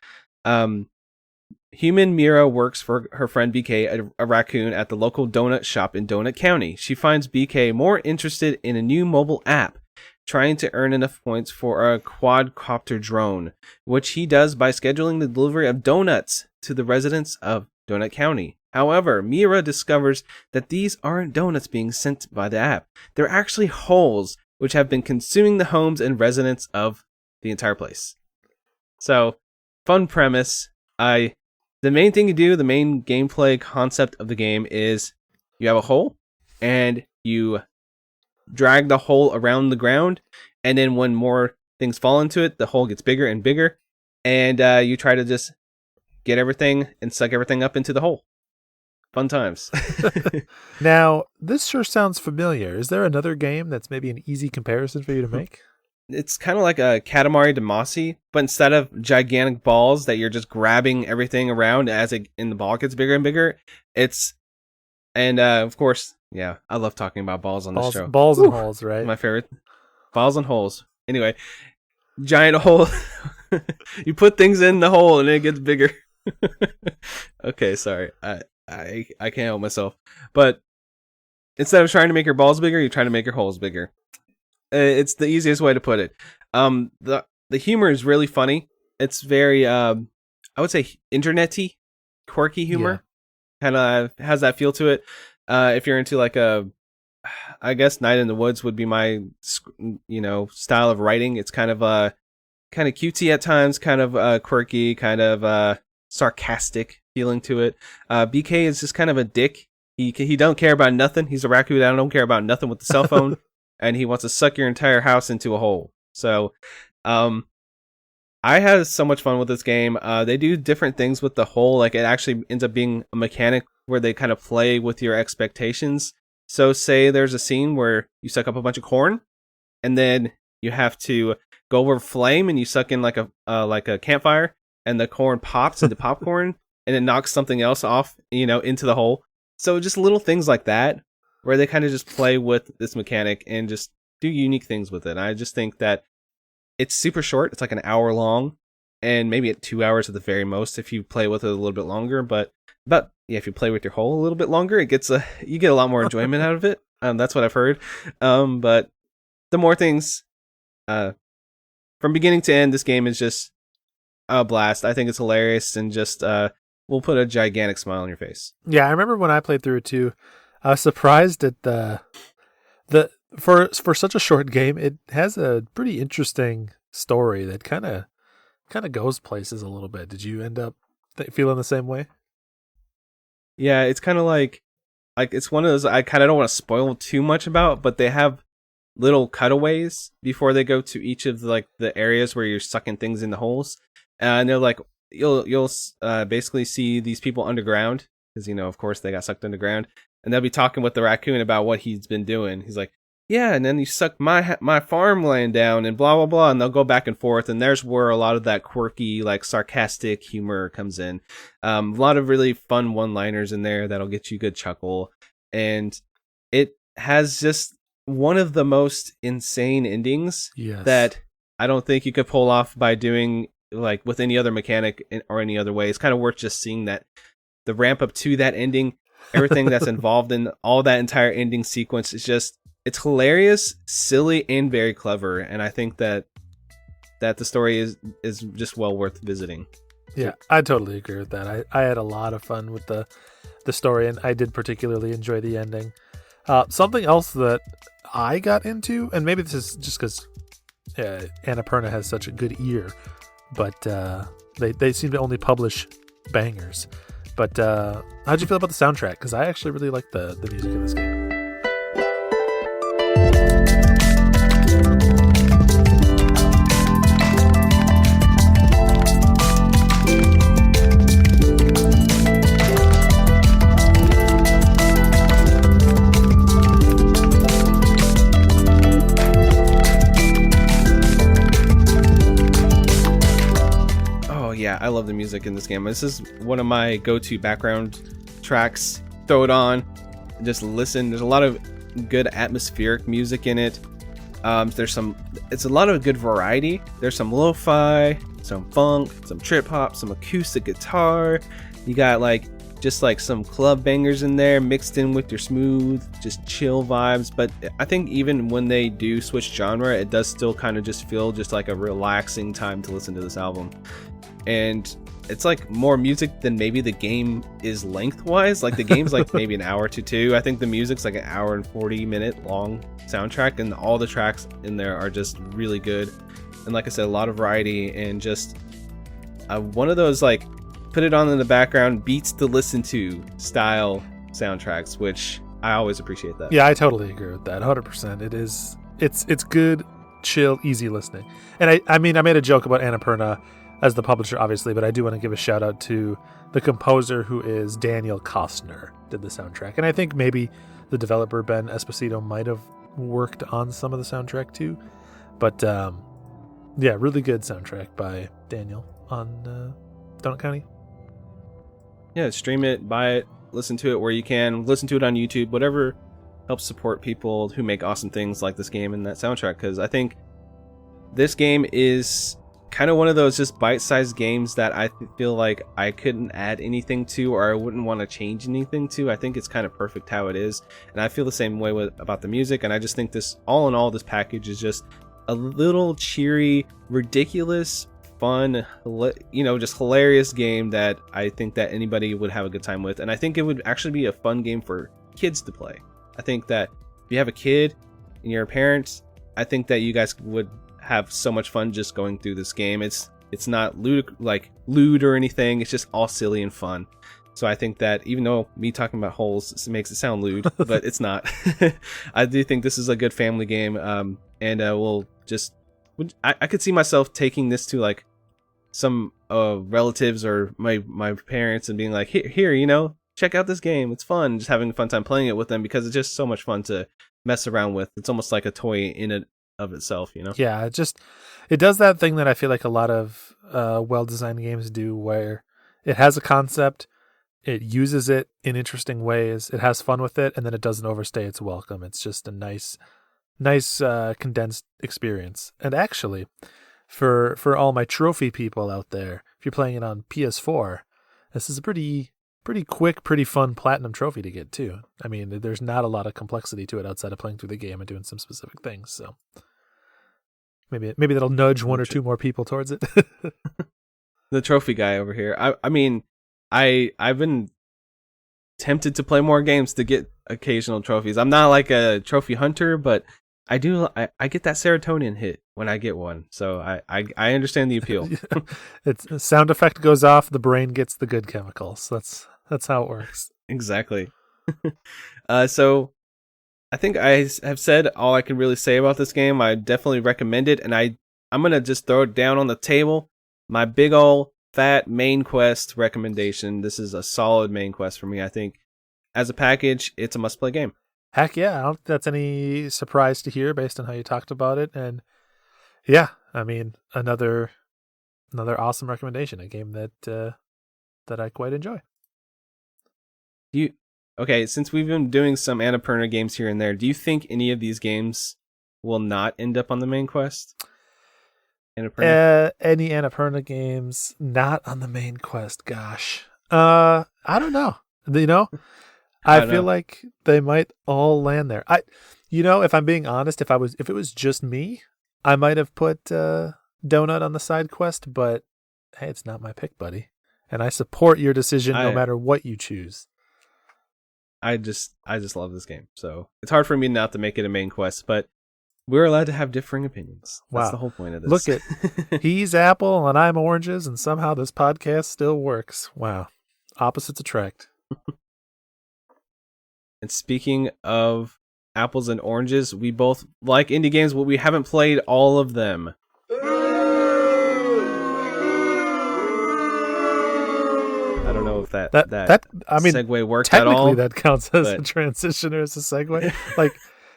Human Mira works for her friend BK, a raccoon, at the local donut shop in Donut County. She finds BK more interested in a new mobile app, trying to earn enough points for a quadcopter drone, which he does by scheduling the delivery of donuts to the residents of Donut County. However, Mira discovers that these aren't donuts being sent by the app. They're actually holes, which have been consuming the homes and residents of the entire place. So, fun premise. The main thing you do, the main gameplay concept of the game is you have a hole, and you drag the hole around the ground, and then when more things fall into it, the hole gets bigger and bigger, and you try to just get everything and suck everything up into the hole. Fun times. Now, this sure sounds familiar. Is there another game that's maybe an easy comparison for you to make? It's kind of like a Katamari Damacy, but instead of gigantic balls that you're just grabbing everything around as the ball gets bigger and bigger, of course, yeah, I love talking about balls on this show. Balls and holes, right? My favorite. Balls and holes. Anyway, giant hole. You put things in the hole and it gets bigger. Okay, sorry. I can't help myself. But instead of trying to make your balls bigger, you try to make your holes bigger. It's the easiest way to put it. The humor is really funny. It's very, I would say, internet-y, quirky humor. Yeah. Kind of has that feel to it. If you're into I guess Night in the Woods would be my, style of writing. It's kind of cutesy at times, kind of quirky, kind of sarcastic feeling to it. BK is just kind of a dick. He don't care about nothing. He's a raccoon that don't care about nothing with the cell phone, and he wants to suck your entire house into a hole. So, I had so much fun with this game. They do different things with the hole. Like, it actually ends up being a mechanic where they kind of play with your expectations. So say there's a scene where you suck up a bunch of corn, and then you have to go over a flame and you suck in like a campfire, and the corn pops into popcorn, and it knocks something else off, into the hole. So just little things like that, where they kind of just play with this mechanic and just do unique things with it. I just think that it's super short. It's like an hour long, and maybe at 2 hours at the very most if you play with it a little bit longer. But if you play with your hole a little bit longer, you get a lot more enjoyment out of it. That's what I've heard. But the more things, from beginning to end, this game is just a blast. I think it's hilarious, and just will put a gigantic smile on your face. Yeah, I remember when I played through it too. I was surprised at for such a short game, it has a pretty interesting story that kind of goes places a little bit. Did you end up feeling the same way? Yeah, it's kind of like it's one of those I kind of don't want to spoil too much about, but they have little cutaways before they go to each of the areas where you're sucking things in the holes, and they're like you'll basically see these people underground because of course they got sucked underground, and they'll be talking with the raccoon about what he's been doing. He's like, yeah, and then you suck my farmland down and blah, blah, blah. And they'll go back and forth. And there's where a lot of that quirky, sarcastic humor comes in. A lot of really fun one-liners in there that'll get you a good chuckle. And it has just one of the most insane endings that I don't think you could pull off by doing with any other mechanic or any other way. It's kind of worth just seeing that the ramp up to that ending, everything that's involved in all that entire ending sequence is just, it's hilarious, silly, and very clever, and I think that the story is just well worth visiting. Yeah, I totally agree with that. I had a lot of fun with the story, and I did particularly enjoy the ending. Something else that I got into, and maybe this is just because Annapurna has such a good ear, but they seem to only publish bangers. But how'd you feel about the soundtrack? Because I actually really like the music in this game. Yeah, I love the music in this game. This is one of my go-to background tracks. Throw it on, just listen. There's a lot of good atmospheric music in it. It's a lot of good variety. There's some lo-fi, some funk, some trip hop, some acoustic guitar. You got some club bangers in there mixed in with your smooth, just chill vibes. But I think even when they do switch genre, it does still kind of just feel just like a relaxing time to listen to this album. And it's like more music than maybe the game is lengthwise. Like the game's like maybe an hour to two. I think the music's like an hour and 40-minute long soundtrack, and all the tracks in there are just really good. And like I said, a lot of variety, and just one of those like put it on in the background, beats to listen to style soundtracks, which I always appreciate that. Yeah, I totally agree with that. 100%. It's good, chill, easy listening. And I mean, I made a joke about Annapurna as the publisher, obviously, but I do want to give a shout out to the composer, who is Daniel Kostner, did the soundtrack. And I think maybe the developer, Ben Esposito, might have worked on some of the soundtrack too. But yeah, really good soundtrack by Daniel on Donut County. Yeah, stream it, buy it, listen to it where you can, listen to it on YouTube, whatever helps support people who make awesome things like this game and that soundtrack, because I think this game is kind of one of those just bite-sized games that I feel like I couldn't add anything to, or I wouldn't want to change anything to. I think it's kind of perfect how it is, and I feel the same way about the music, and I just think this, all in all, this package is just a little cheery, ridiculous, fun, just hilarious game that I think that anybody would have a good time with. And I think it would actually be a fun game for kids to play. I think that if you have a kid and you're a parent, I think that you guys would have so much fun just going through this game. It's not lewd or anything. It's just all silly and fun. So I think that even though me talking about holes makes it sound lewd, but it's not. I do think this is a good family game, and I could see myself taking this to like some relatives or my parents and being like, here, check out this game. It's fun. Just having a fun time playing it with them, because it's just so much fun to mess around with. It's almost like a toy in it of itself, Yeah, it does that thing that I feel like a lot of well-designed games do, where it has a concept, it uses it in interesting ways, it has fun with it, and then it doesn't overstay its welcome. It's just a nice condensed experience. And actually, for all my trophy people out there, if you're playing it on PS4, this is a pretty quick, pretty fun platinum trophy to get too. I mean, there's not a lot of complexity to it outside of playing through the game and doing some specific things. So maybe that'll nudge one or two more people towards it. The trophy guy over here. I mean, I've been tempted to play more games to get occasional trophies. I'm not like a trophy hunter, but I get that serotonin hit when I get one. So I understand the appeal. It's a sound effect goes off, the brain gets the good chemicals. That's how it works. Exactly. So I think I have said all I can really say about this game. I definitely recommend it, and I'm gonna just throw it down on the table. My big ol' fat main quest recommendation. This is a solid main quest for me. I think as a package, it's a must-play game. Heck yeah, I don't think that's any surprise to hear based on how you talked about it. And yeah, I mean, another awesome recommendation, a game that I quite enjoy. Okay, since we've been doing some Annapurna games here and there, do you think any of these games will not end up on the main quest? Annapurna? Any Annapurna games not on the main quest? Gosh, I don't know. I feel like they might all land there. If I'm being honest, if it was just me, I might have put Donut on the side quest, but hey, it's not my pick, buddy. And I support your decision no matter what you choose. I just love this game. So it's hard for me not to make it a main quest, but we're allowed to have differing opinions. Wow. That's the whole point of this. Look at he's apple and I'm oranges, and somehow this podcast still works. Wow. Opposites attract. And speaking of apples and oranges, we both like indie games, but we haven't played all of them. I don't know if that segue worked at all. Technically, that counts as a transition or as a segue,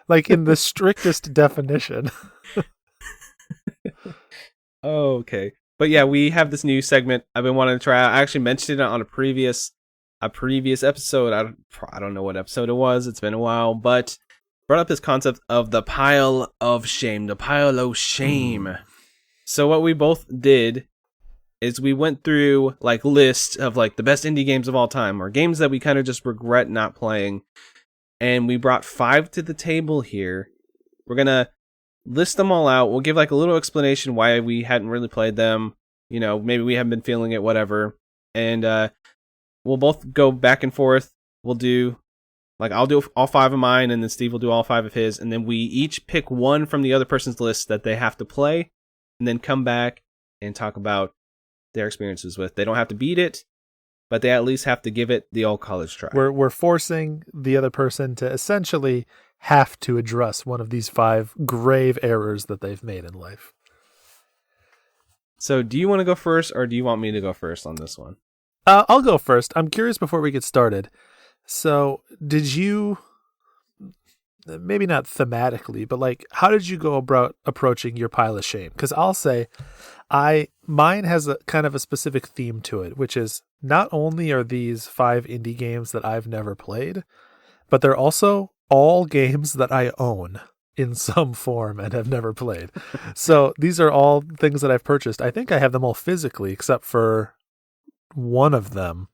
like in the strictest definition. Oh, okay. But yeah, we have this new segment I've been wanting to try out. I actually mentioned it on a previous episode. I don't know what episode it was. It's been a while, but brought up this concept of the pile of shame, the pile of shame. So what we both did is we went through like lists of like the best indie games of all time, or games that we kind of just regret not playing, and we brought 5 to the table here. We're gonna list them all out. We'll give like a little explanation why we hadn't really played them. Maybe we haven't been feeling it, whatever. and we'll both go back and forth. We'll do I'll do all 5 of mine, and then Steve will do all 5 of his, and then we each pick one from the other person's list that they have to play, and then come back and talk about their experiences with. They don't have to beat it, but they at least have to give it the old college try. We're forcing the other person to essentially have to address one of these 5 grave errors that they've made in life. So do you want to go first, or do you want me to go first on this one? I'll go first. I'm curious before we get started. So did you, maybe not thematically, but how did you go about approaching your pile of shame? Because I'll say mine has a kind of a specific theme to it, which is not only are these 5 indie games that I've never played, but they're also all games that I own in some form and have never played. So these are all things that I've purchased. I think I have them all physically except for one of them.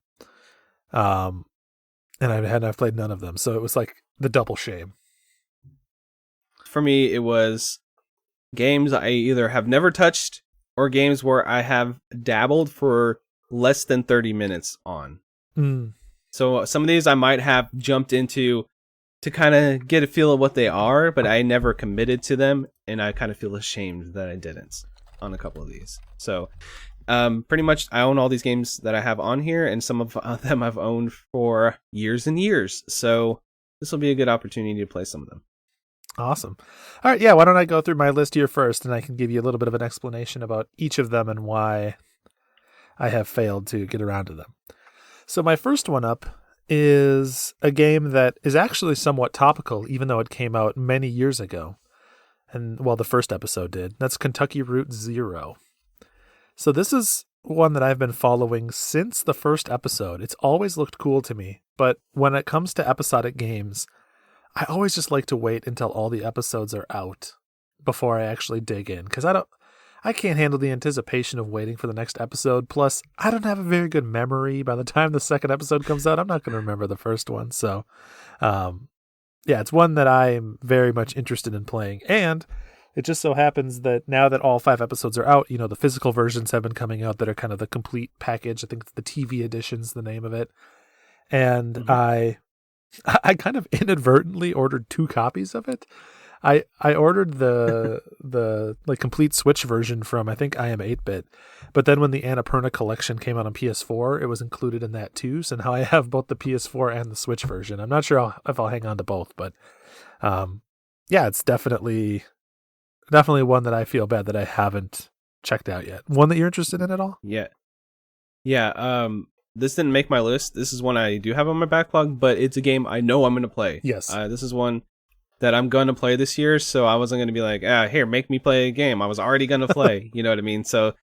And I've played none of them. So it was like the double shame. For me, it was games I either have never touched or games where I have dabbled for less than 30 minutes on. So some of these I might have jumped into to kind of get a feel of what they are, but I never committed to them, and I kind of feel ashamed that I didn't on a couple of these. So pretty much I own all these games that I have on here, and some of them I've owned for years and years. So this will be a good opportunity to play some of them. Awesome. All right. Yeah. Why don't I go through my list here first, and I can give you a little bit of an explanation about each of them and why I have failed to get around to them. So my first one up is a game that is actually somewhat topical, even though it came out many years ago. And the first episode did. That's Kentucky Route Zero. So this is one that I've been following since the first episode. It's always looked cool to me, but when it comes to episodic games, I always just like to wait until all the episodes are out before I actually dig in, because I can't handle the anticipation of waiting for the next episode. Plus, I don't have a very good memory. By the time the second episode comes out, I'm not going to remember the first one. So, it's one that I'm very much interested in playing, and it just so happens that now that all 5 episodes are out, the physical versions have been coming out that are kind of the complete package. I think the TV edition's the name of it. And I kind of inadvertently ordered 2 copies of it. I ordered the complete Switch version from, I think, I Am 8-Bit. But then when the Annapurna collection came out on PS4, it was included in that too. So now I have both the PS4 and the Switch version. I'm not sure if I'll hang on to both, but it's definitely one that I feel bad that I haven't checked out yet. One that you're interested in at all? Yeah. This didn't make my list. This is one I do have on my backlog, but it's a game I know I'm going to play. Yes. This is one that I'm going to play this year, so I wasn't going to be like, here, make me play a game I was already going to play. You know what I mean? So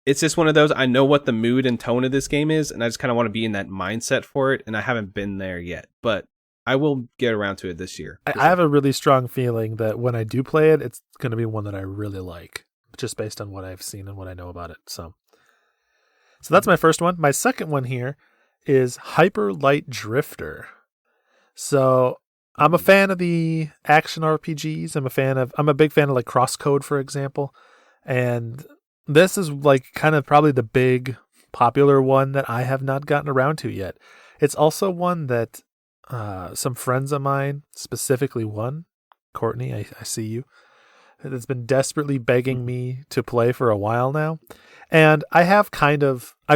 it's just one of those, I know what the mood and tone of this game is, and I just kind of want to be in that mindset for it, and I haven't been there yet. But I will get around to it this year. I have a really strong feeling that when I do play it, it's going to be one that I really like, just based on what I've seen and what I know about it. So that's my first one. My second one here is Hyper Light Drifter. So I'm a fan of the action RPGs. I'm a big fan of Crosscode, for example. And this is kind of probably the big popular one that I have not gotten around to yet. It's also one that some friends of mine, specifically one, Courtney, I see you, that's been desperately begging me to play for a while now. And I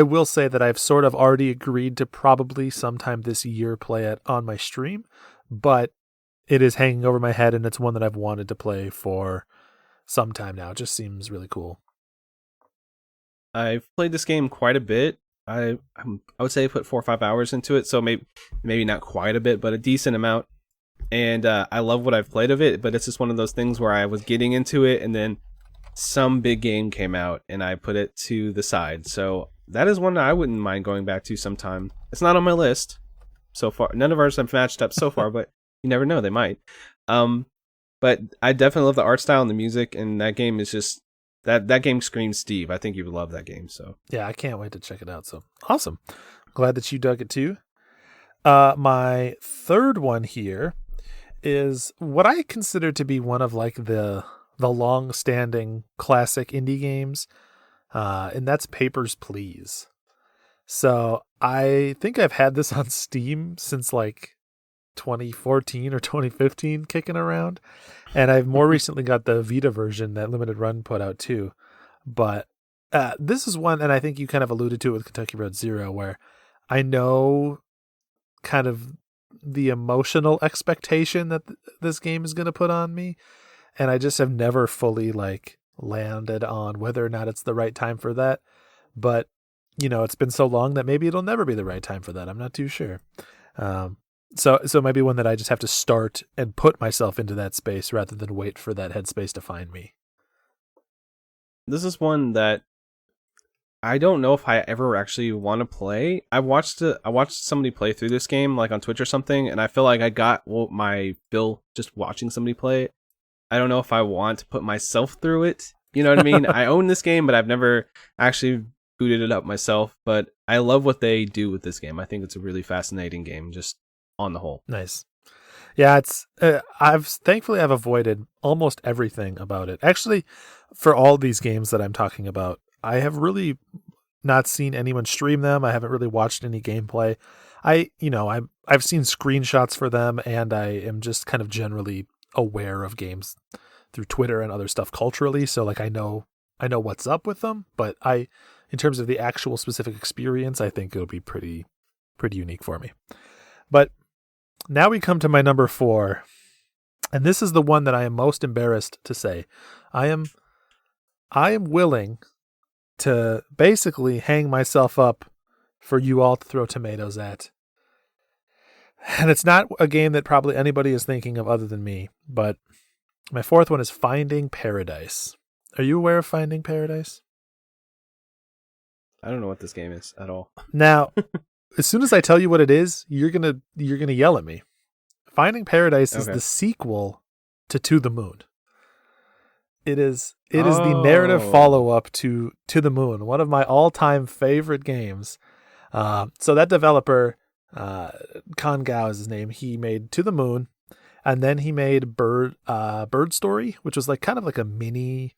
will say that I've sort of already agreed to probably sometime this year play it on my stream, but it is hanging over my head, and it's one that I've wanted to play for some time now. It just seems really cool. I've played this game quite a bit. I would say I put 4 or 5 hours into it, so maybe not quite a bit, but a decent amount. And I love what I've played of it, but it's just one of those things where I was getting into it, and then some big game came out, and I put it to the side. So that is one that I wouldn't mind going back to sometime. It's not on my list so far. None of ours have matched up so far, but you never know, they might. But I definitely love the art style and the music, and that game is just that game screams Steve. I think you would love that game. So yeah, I can't wait to check it out. So awesome. Glad that you dug it too. My third one here is what I consider to be one of the long-standing classic indie games, and that's Papers, Please. So I think I've had this on Steam since like 2014 or 2015 kicking around. And I've more recently got the Vita version that Limited Run put out too. But this is one, and I think you kind of alluded to it with Kentucky Road Zero, where I know kind of the emotional expectation that this game is going to put on me. And I just have never fully like landed on whether or not it's the right time for that. But, you know, it's been so long that maybe it'll never be the right time for that. I'm not too sure. So it might be one that I just have to start and put myself into that space rather than wait for that headspace to find me. This is one that I don't know if I ever actually want to play. I watched somebody play through this game like on Twitch or something, and I feel like I got my fill just watching somebody play it. I don't know if I want to put myself through it. You know what I mean? I own this game, but I've never actually booted it up myself. But I love what they do with this game. I think it's a really fascinating game, just on the whole. Nice. Yeah, it's thankfully I've avoided almost everything about it. Actually, for all these games that I'm talking about, I have really not seen anyone stream them. I haven't really watched any gameplay. I've seen screenshots for them, and I am just kind of generally aware of games through Twitter and other stuff culturally. So like I know what's up with them, but in terms of the actual specific experience, I think it'll be pretty unique for me. But now we come to my number 4, and this is the one that I am most embarrassed to say. I am willing to basically hang myself up for you all to throw tomatoes at. And it's not a game that probably anybody is thinking of other than me, but my 4th one is Finding Paradise. Are you aware of Finding Paradise? I don't know what this game is at all. Now, as soon as I tell you what it is, you're gonna yell at me. Finding Paradise is the sequel to the Moon. It is the narrative follow-up to the Moon, one of my all-time favorite games. So that developer, Con Gao is his name. He made To the Moon, and then he made Bird Story, which was like kind of like a mini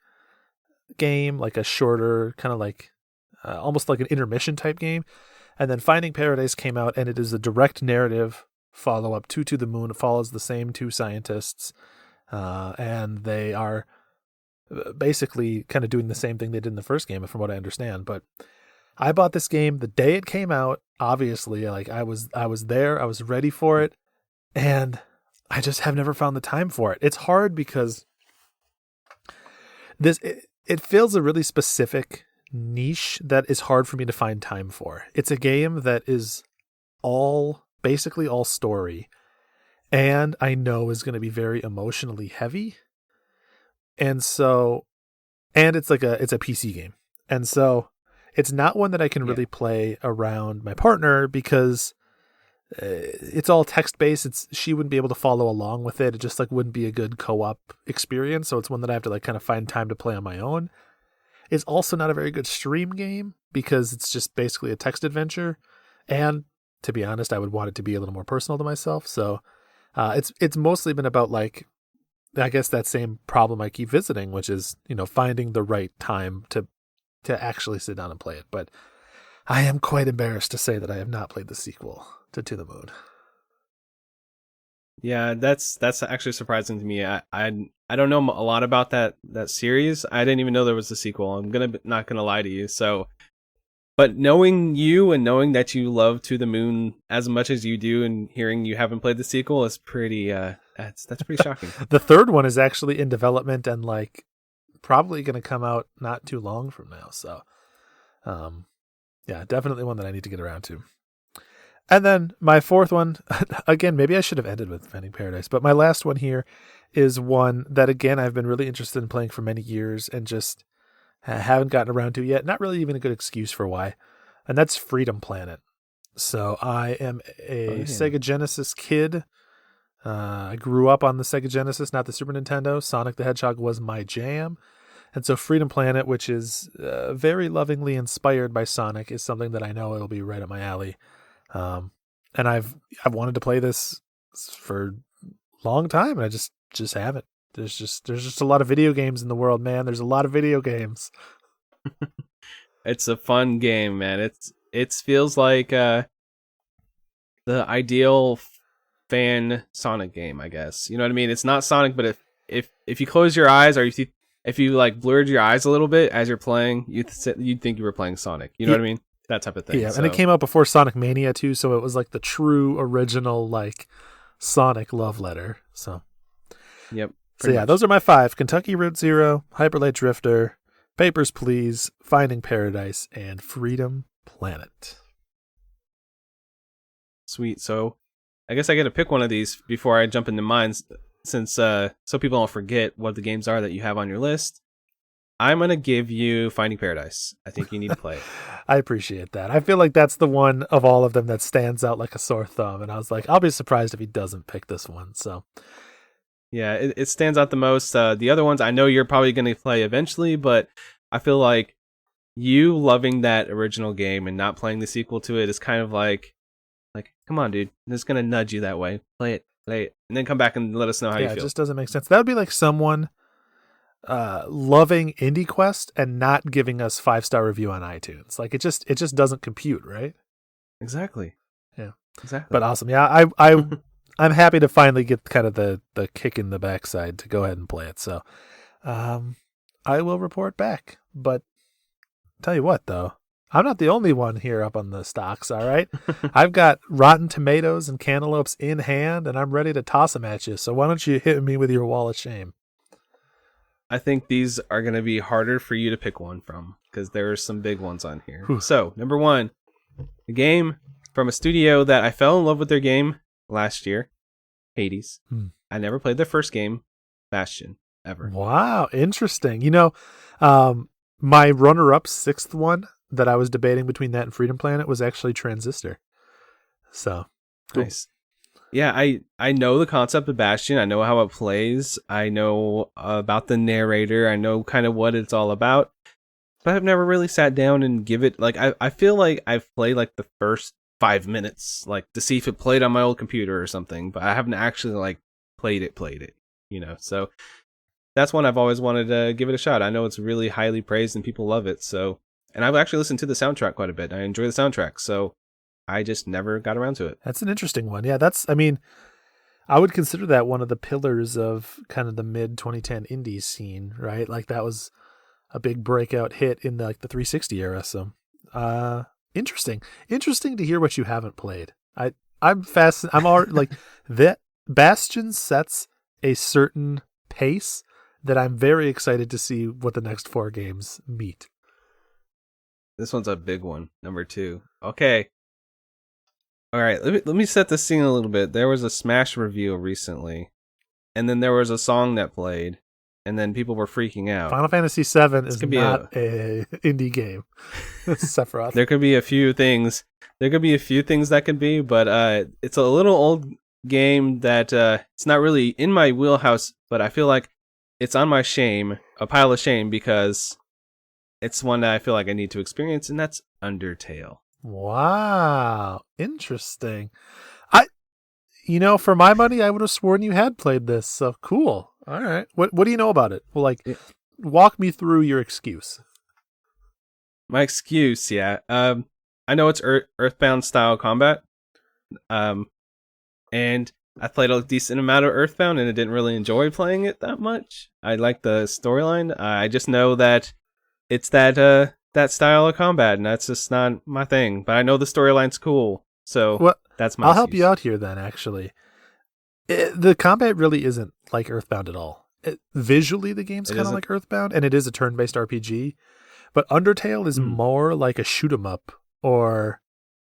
game, like a shorter kind of like almost like an intermission type game. And then Finding Paradise came out, and it is a direct narrative follow-up to the Moon. It follows the same 2 scientists, and they are basically kind of doing the same thing they did in the first game, from what I understand. But I bought this game the day it came out. Obviously, like I was there, I was ready for it, and I just have never found the time for it. It's hard because it fills a really specific niche that is hard for me to find time for. It's a game that is basically all story, and I know is going to be very emotionally heavy. And it's a PC game. And so it's not one that I can really play around my partner because it's all text-based. She wouldn't be able to follow along with it. It just like wouldn't be a good co-op experience. So it's one that I have to like kind of find time to play on my own. It's also not a very good stream game because it's just basically a text adventure. And to be honest, I would want it to be a little more personal to myself. So it's mostly been about like, I guess that same problem I keep visiting, which is, finding the right time to actually sit down and play it. But I am quite embarrassed to say that I have not played the sequel to the Moon. Yeah, that's actually surprising to me. I don't know a lot about that series. I didn't even know there was a sequel. I'm not gonna lie to you. So, but knowing you and knowing that you love To the Moon as much as you do, and hearing you haven't played the sequel is pretty. That's pretty shocking. The third one is actually in development and like probably going to come out not too long from now. So, yeah, definitely one that I need to get around to. And then my 4th one, again, maybe I should have ended with Finding Paradise, but my last one here is one that, again, I've been really interested in playing for many years and just haven't gotten around to yet. Not really even a good excuse for why. And that's Freedom Planet. So I am a Sega Genesis kid. I grew up on the Sega Genesis, not the Super Nintendo. Sonic the Hedgehog was my jam. And so Freedom Planet, which is very lovingly inspired by Sonic, is something that I know it'll be right up my alley. And I've wanted to play this for a long time, and I just haven't. There's just a lot of video games in the world, man. There's a lot of video games. It's a fun game, man. It feels like the ideal fan Sonic game, I guess. You know what I mean? It's not Sonic, but if you close your eyes, or if you like blurred your eyes a little bit as you're playing, you'd think you were playing Sonic. You know what I mean? That type of thing. Yeah, and it came out before Sonic Mania too, so it was like the true original like Sonic love letter. So yep. So yeah, those are my 5: Kentucky Route Zero, Hyper Light Drifter, Papers, Please, Finding Paradise, and Freedom Planet. Sweet. So I guess I get to pick one of these before I jump into mine, since so people don't forget what the games are that you have on your list. I'm going to give you Finding Paradise. I think you need to play it. I appreciate that. I feel like that's the one of all of them that stands out like a sore thumb. And I was like, I'll be surprised if he doesn't pick this one. So, yeah, it stands out the most. The other ones I know you're probably going to play eventually, but I feel like you loving that original game and not playing the sequel to it is kind of like, come on, dude. It's going to nudge you that way. Play it. And then come back and let us know how you feel. Yeah, it just doesn't make sense. That would be like someone loving IndieQuest and not giving us 5-star review on iTunes. Like it just doesn't compute, right? Exactly. Yeah. Exactly. But awesome. Yeah, I'm happy to finally get kind of the kick in the backside to go ahead and play it. So I will report back. But tell you what though, I'm not the only one here up on the stocks, all right? I've got Rotten Tomatoes and Cantaloupes in hand, and I'm ready to toss them at you. So why don't you hit me with your wall of shame? I think these are going to be harder for you to pick one from, because there are some big ones on here. Whew. So, number 1, a game from a studio that I fell in love with their game last year, Hades. I never played their first game, Bastion, ever. Wow, interesting. You know, my runner-up 6th one that I was debating between that and Freedom Planet was actually Transistor. So, cool. Nice. Yeah, I know the concept of Bastion. I know how it plays. I know about the narrator. I know kind of what it's all about. But I've never really sat down and give it, like, I feel like I've played like the first 5 minutes, like to see if it played on my old computer or something, but I haven't actually like played it, you know. So that's one I've always wanted to give it a shot. I know it's really highly praised and people love it. So, and I've actually listened to the soundtrack quite a bit. I enjoy the soundtrack. So I just never got around to it. That's an interesting one. Yeah, I would consider that one of the pillars of kind of the mid 2010 indie scene, right? Like that was a big breakout hit in the 360 era. So, interesting to hear what you haven't played. I'm fascinated. I'm already like that. Bastion sets a certain pace that I'm very excited to see what the next 4 games meet. This one's a big one. Number 2. Okay. All right, let me set the scene a little bit. There was a Smash review recently, and then there was a song that played, and then people were freaking out. Final Fantasy VII is not a indie game. Sephiroth. There could be a few things. That could be, but it's a little old game that it's not really in my wheelhouse, but I feel like it's on my a pile of shame, because it's one that I feel like I need to experience, and that's Undertale. Wow, interesting. For my money, I would have sworn you had played this. So cool. All right. What do you know about it? Well, walk me through your excuse. My excuse, yeah. I know it's Earthbound style combat. And I played a decent amount of Earthbound, and I didn't really enjoy playing it that much. I like the storyline. I just know that it's that style of combat, and that's just not my thing. But I know the storyline's cool, so that's my. I'll help you out here then. Actually, the combat really isn't like Earthbound at all. Visually, the game's kind of like Earthbound, and it is a turn-based RPG. But Undertale is more like a shoot 'em up, or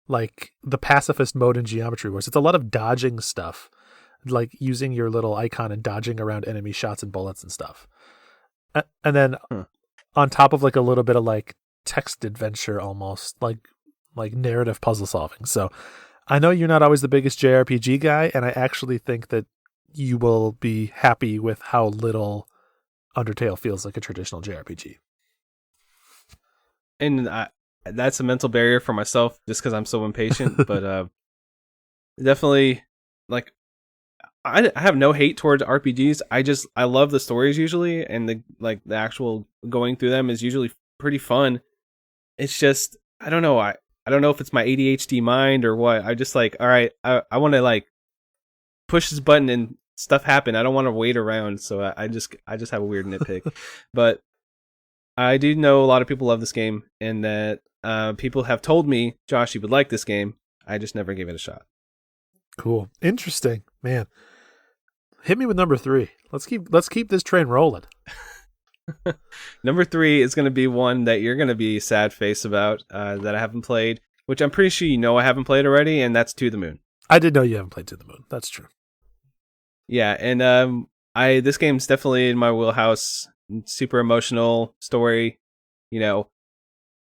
like the pacifist mode in Geometry Wars. It's a lot of dodging stuff, like using your little icon and dodging around enemy shots and bullets and stuff. And then on top of like a little bit of like text adventure, almost like narrative puzzle solving. So I know you're not always the biggest JRPG guy, and I actually think that you will be happy with how little Undertale feels like a traditional JRPG. And that's a mental barrier for myself, just because I'm so impatient. But definitely, like, I have no hate towards RPGs. I love the stories usually, and the actual going through them is usually pretty fun. It's just, I don't know. I I don't know if it's my ADHD mind or what. I just like, all right, I want to like push this button and stuff happen. I don't want to wait around. So I just have a weird nitpick. But I do know a lot of people love this game, and that people have told me, Josh, you would like this game. I just never gave it a shot. Cool. Interesting, man. Hit me with number 3. Let's keep this train rolling. Number 3 is going to be one that you're going to be sad face about, that I haven't played, which I'm pretty sure you know I haven't played already, and that's To the Moon. I did know you haven't played To the Moon. That's true. Yeah, and this game's definitely in my wheelhouse. Super emotional story, get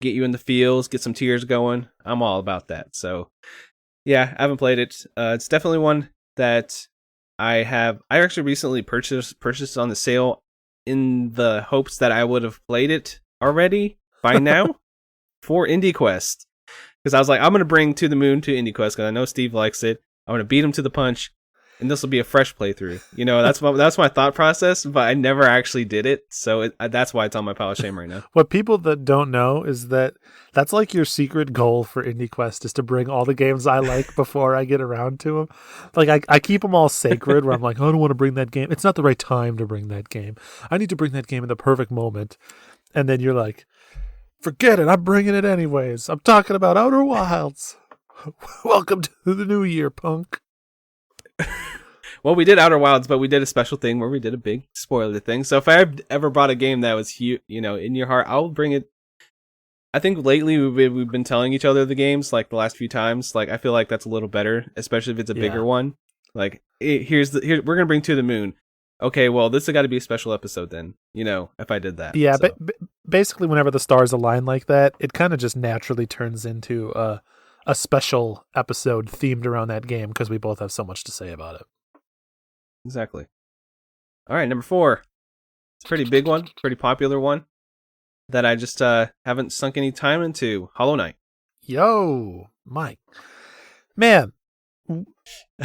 you in the feels, get some tears going. I'm all about that. So, yeah, I haven't played it. It's definitely one that I actually recently purchased on the sale in the hopes that I would have played it already by now for IndieQuest. Because I was like, I'm going to bring To the Moon to IndieQuest because I know Steve likes it. I'm going to beat him to the punch, and this will be a fresh playthrough. That's my thought process, but I never actually did it. So that's why it's on my pile of shame right now. What people that don't know is that's like your secret goal for IndieQuest is to bring all the games I like before I get around to them. Like I keep them all sacred where I'm like, I don't want to bring that game. It's not the right time to bring that game. I need to bring that game in the perfect moment. And then you're like, forget it. I'm bringing it anyways. I'm talking about Outer Wilds. Welcome to the new year, punk. Well, we did Outer Wilds, but we did a special thing where we did a big spoiler thing. So if I ever brought a game that was in your heart, I'll bring it. I think lately we've been telling each other the games like the last few times. Like I feel like that's a little better, especially if it's a bigger one. Like we're gonna bring To the Moon. Okay, well this has got to be a special episode then. If I did that. Yeah, so. but basically whenever the stars align like that, it kind of just naturally turns into a special episode themed around that game because we both have so much to say about it. Exactly. All right, number 4. It's a pretty big one, pretty popular one that I just haven't sunk any time into. Hollow Knight. Yo, Mike. Man,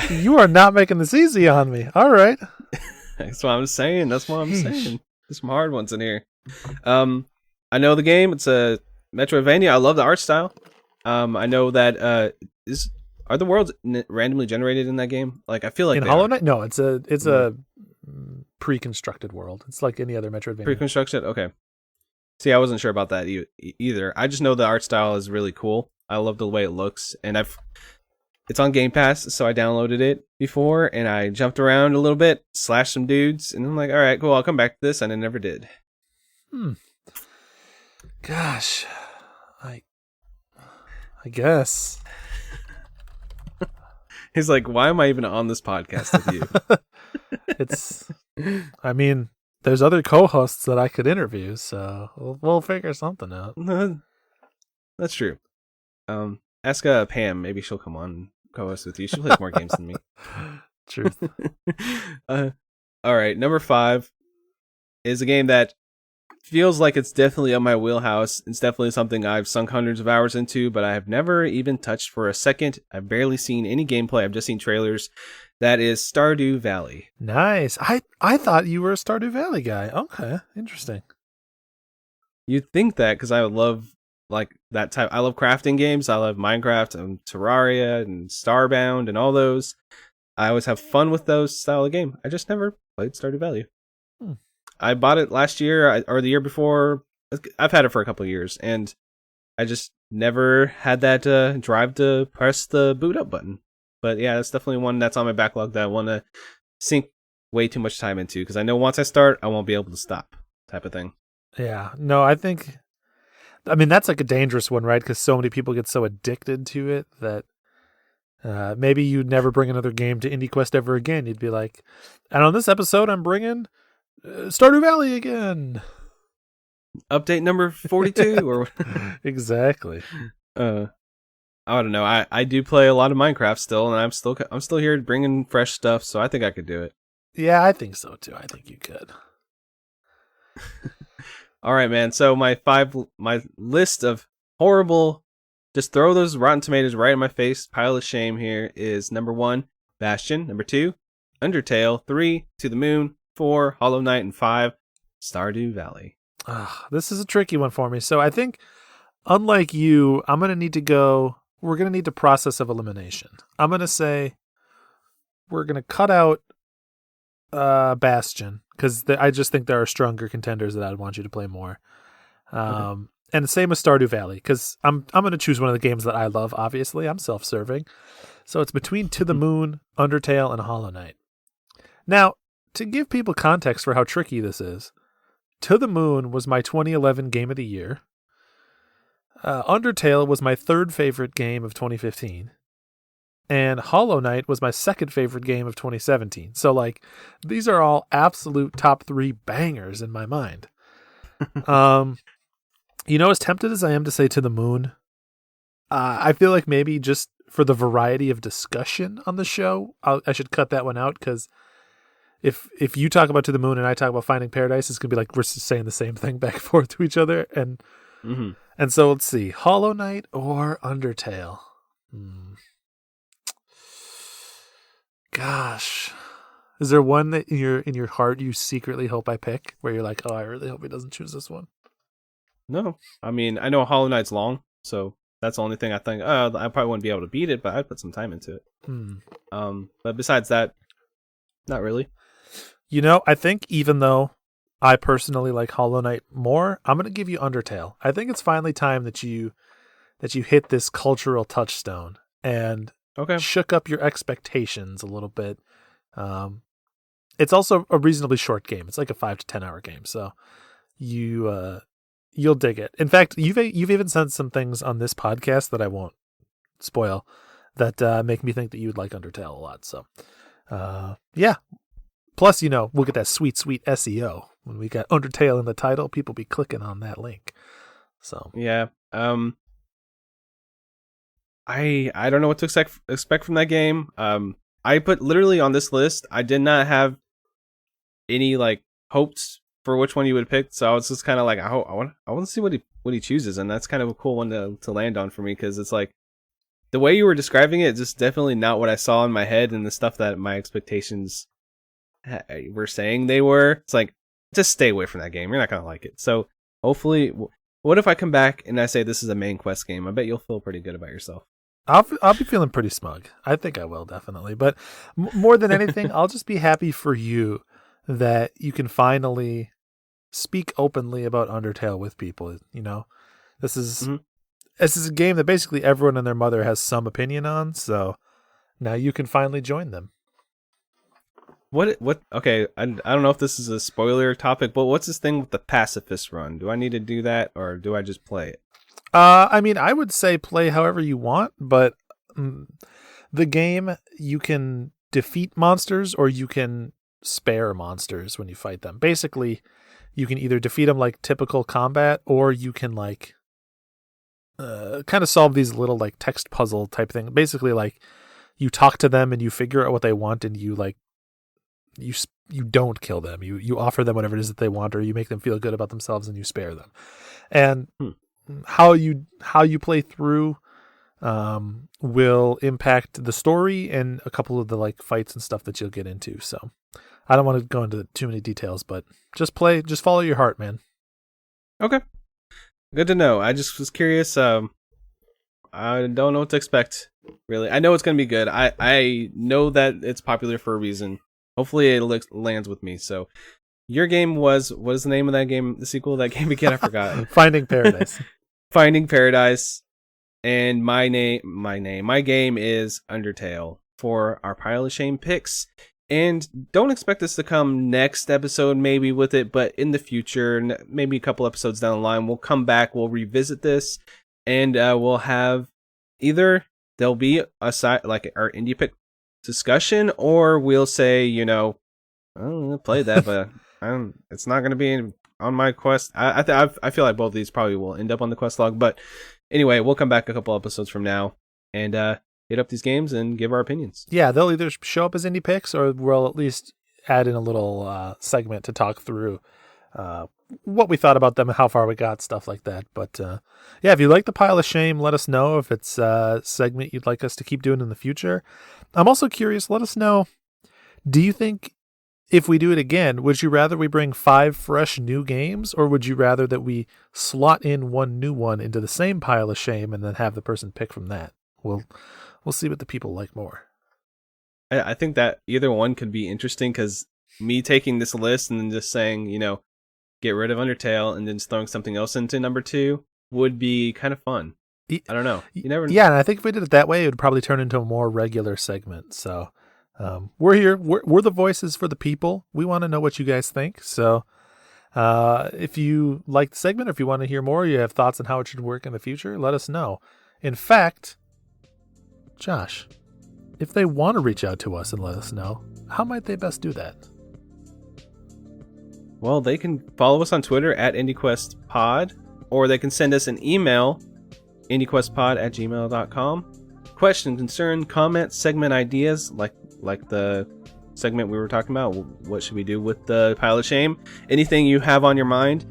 you are not making this easy on me. All right. That's what I'm saying. There's some hard ones in here. I know the game. It's a Metroidvania. I love the art style. I know that are the worlds randomly generated in that game? Like I feel like in Hollow Knight, no, it's a pre-constructed world. It's like any other Metroidvania. Pre-constructed, okay. See, I wasn't sure about that either. I just know the art style is really cool. I love the way it looks, and it's on Game Pass, so I downloaded it before, and I jumped around a little bit, slashed some dudes, and I'm like, all right, cool, I'll come back to this, and I never did. Gosh, I guess. He's like, why am I even on this podcast with you? I mean, there's other co-hosts that I could interview, so we'll figure something out. That's true. Ask Pam, maybe she'll come on and co-host with you. She plays more games than me. Truth. All right, number 5 is a game that feels like it's definitely on my wheelhouse. It's definitely something I've sunk hundreds of hours into, but I have never even touched for a second. I've barely seen any gameplay. I've just seen trailers. That is Stardew Valley. Nice. I thought you were a Stardew Valley guy. Okay, interesting. You'd think that because I would love like that type. I love crafting games. I love Minecraft and Terraria and Starbound and all those. I always have fun with those style of game. I just never played Stardew Valley. I bought it last year or the year before. I've had it for a couple of years, and I just never had that drive to press the boot up button. But yeah, that's definitely one that's on my backlog that I want to sink way too much time into because I know once I start, I won't be able to stop type of thing. Yeah, no, I mean, that's like a dangerous one, right? Because so many people get so addicted to it that maybe you'd never bring another game to IndieQuest ever again. You'd be like, and on this episode, I'm bringing Stardew Valley again. Update number 42 or exactly. I don't know. I do play a lot of Minecraft still, and I'm still here bringing fresh stuff, so I think I could do it. Yeah, I think so too. I think you could. All right, man. So my list of horrible, just throw those Rotten Tomatoes right in my face, pile of shame here is number 1, Bastion. Number 2, Undertale. 3, To the Moon. 4, Hollow Knight. And 5, Stardew Valley. This is a tricky one for me. So I think unlike you, I'm going to need to go. We're going to need the process of elimination. I'm going to say we're going to cut out Bastion because I just think there are stronger contenders that I'd want you to play more. Okay. And the same with Stardew Valley because I'm going to choose one of the games that I love. Obviously, I'm self-serving, so it's between To the Moon, Undertale, and Hollow Knight. Now, to give people context for how tricky this is, To the Moon was my 2011 Game of the Year. Undertale was my third favorite game of 2015. And Hollow Knight was my second favorite game of 2017. So, like, these are all absolute top 3 bangers in my mind. As tempted as I am to say To the Moon, I feel like maybe just for the variety of discussion on the show, I should cut that one out because if you talk about To the Moon and I talk about Finding Paradise, it's going to be like we're just saying the same thing back and forth to each other. And and so let's see, Hollow Knight or Undertale? Gosh. Is there one that in your heart you secretly hope I pick where you're like, oh, I really hope he doesn't choose this one? No. I mean, I know Hollow Knight's long, so that's the only thing I think, I probably wouldn't be able to beat it, but I'd put some time into it. But besides that, not really. I think even though I personally like Hollow Knight more, I'm going to give you Undertale. I think it's finally time that you hit this cultural touchstone and shook up your expectations a little bit. It's also a reasonably short game. It's like a 5 to 10 hour game, so you'll dig it. In fact, you've even said some things on this podcast that I won't spoil that make me think that you'd like Undertale a lot. So, yeah. Plus, we'll get that sweet SEO when we got Undertale in the title. People be clicking on that link. So yeah, I don't know what to expect from that game. I put literally on this list, I did not have any like hopes for which one you would pick, so I was just kind of like, I want to see what he chooses, and that's kind of a cool one to land on for me because it's like the way you were describing it, just definitely not what I saw in my head and the stuff that my expectations were saying they were. It's like, just stay away from that game. You're not gonna like it. So hopefully, what if I come back and I say this is a main quest game? I bet you'll feel pretty good about yourself. I'll be feeling pretty smug. I think I will, definitely. But more than anything, I'll just be happy for you that you can finally speak openly about Undertale with people. This is a game that basically everyone and their mother has some opinion on. So now you can finally join them. What? Okay, I don't know if this is a spoiler topic, but what's this thing with the pacifist run? Do I need to do that, or do I just play it? I mean, I would say play however you want, but the game, you can defeat monsters or you can spare monsters when you fight them. Basically, you can either defeat them like typical combat, or you can like kind of solve these little like text puzzle type thing. Basically, like you talk to them and you figure out what they want, and you like you don't kill them. You offer them whatever it is that they want, or you make them feel good about themselves and you spare them. And how you play through will impact the story and a couple of the like fights and stuff that you'll get into. So I don't want to go into too many details, but just follow your heart, man. Okay. Good to know. I just was curious. I don't know what to expect, really. I know it's going to be good. I know that it's popular for a reason. Hopefully it lands with me. So your game was, what is the name of that game, the sequel of that game again? I forgot. Finding Paradise. Finding Paradise. And my game is Undertale for our Pile of Shame picks. And don't expect us to come next episode maybe with it, but in the future, maybe a couple episodes down the line, we'll come back, we'll revisit this, and we'll have either there'll be a side like our indie pick discussion, or we'll say, I don't know, play that, but it's not going to be on my quest. I feel like both of these probably will end up on the quest log, but anyway, we'll come back a couple episodes from now and hit up these games and give our opinions. Yeah, they'll either show up as indie picks, or we'll at least add in a little segment to talk through what we thought about them and how far we got, stuff like that. But yeah, if you like the Pile of Shame, let us know if it's a segment you'd like us to keep doing in the future. I'm also curious, let us know, do you think if we do it again, would you rather we bring 5 fresh new games, or would you rather that we slot in one new one into the same pile of shame and then have the person pick from that? We'll see what the people like more. I think that either one could be interesting, because me taking this list and then just saying, get rid of Undertale and then just throwing something else into number 2 would be kind of fun. I don't know. You never know. Yeah, and I think if we did it that way, it would probably turn into a more regular segment. So we're here. We're the voices for the people. We want to know what you guys think. So if you like the segment, or if you want to hear more, you have thoughts on how it should work in the future, let us know. In fact, Josh, if they want to reach out to us and let us know, how might they best do that? Well, they can follow us on Twitter at IndieQuestPod, or they can send us an email, IndieQuestPod@gmail.com. Question, concern, comment, segment ideas, like the segment we were talking about. What should we do with the pile of shame? Anything you have on your mind,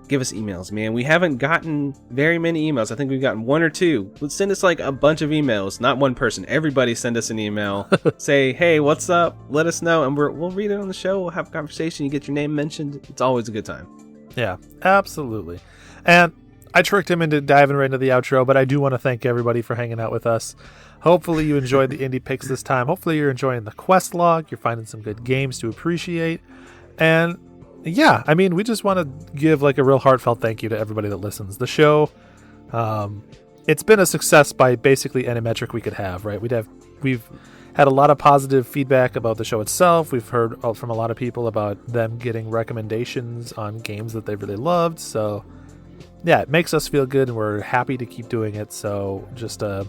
give us emails, man. We haven't gotten very many emails. I think we've gotten 1 or 2. Let's send us like a bunch of emails, not one person. Everybody send us an email. Say, hey, what's up? Let us know, and we'll read it on the show. We'll have a conversation. You get your name mentioned. It's always a good time. Yeah, absolutely. And I tricked him into diving right into the outro, but I do want to thank everybody for hanging out with us. Hopefully you enjoyed the indie picks this time. Hopefully you're enjoying the quest log. You're finding some good games to appreciate. And yeah, I mean, we just want to give like a real heartfelt thank you to everybody that listens. The show, it's been a success by basically any metric we could have, right? We've had a lot of positive feedback about the show itself. We've heard from a lot of people about them getting recommendations on games that they really loved. So yeah, it makes us feel good, and we're happy to keep doing it. So just a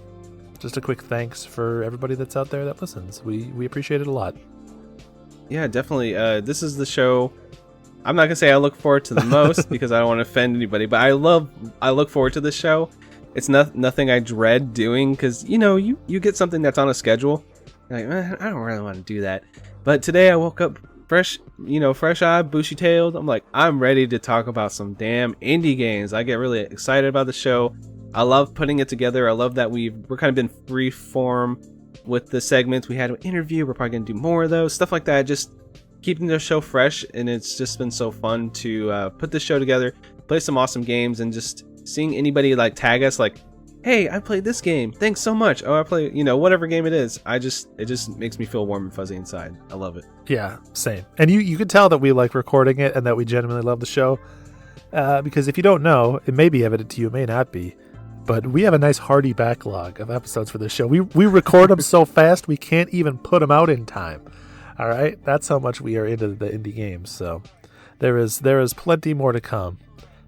quick thanks for everybody that's out there that listens. We appreciate it a lot. Yeah, definitely. This is the show I'm not gonna say I look forward to the most because I don't want to offend anybody, but I look forward to this show. It's nothing I dread doing, because you get something that's on a schedule. You're like, man, I don't really want to do that. But today I woke up fresh-eyed, bushy-tailed. I'm like, I'm ready to talk about some damn indie games. I get really excited about the show. I love putting it together. I love that we're kind of been free form with the segments. We had an interview. We're probably gonna do more of those, stuff like that. Just keeping the show fresh, and it's just been so fun to put this show together, play some awesome games, and just seeing anybody like tag us like, hey, I played this game, thanks so much. Oh, I play whatever game it is. It just makes me feel warm and fuzzy inside. I love it. Yeah, same. And you could tell that we like recording it and that we genuinely love the show, because if you don't know, it may be evident to you, it may not be, but we have a nice hearty backlog of episodes for this show. We record them so fast we can't even put them out in time. All right, that's how much we are into the indie games. So there is plenty more to come.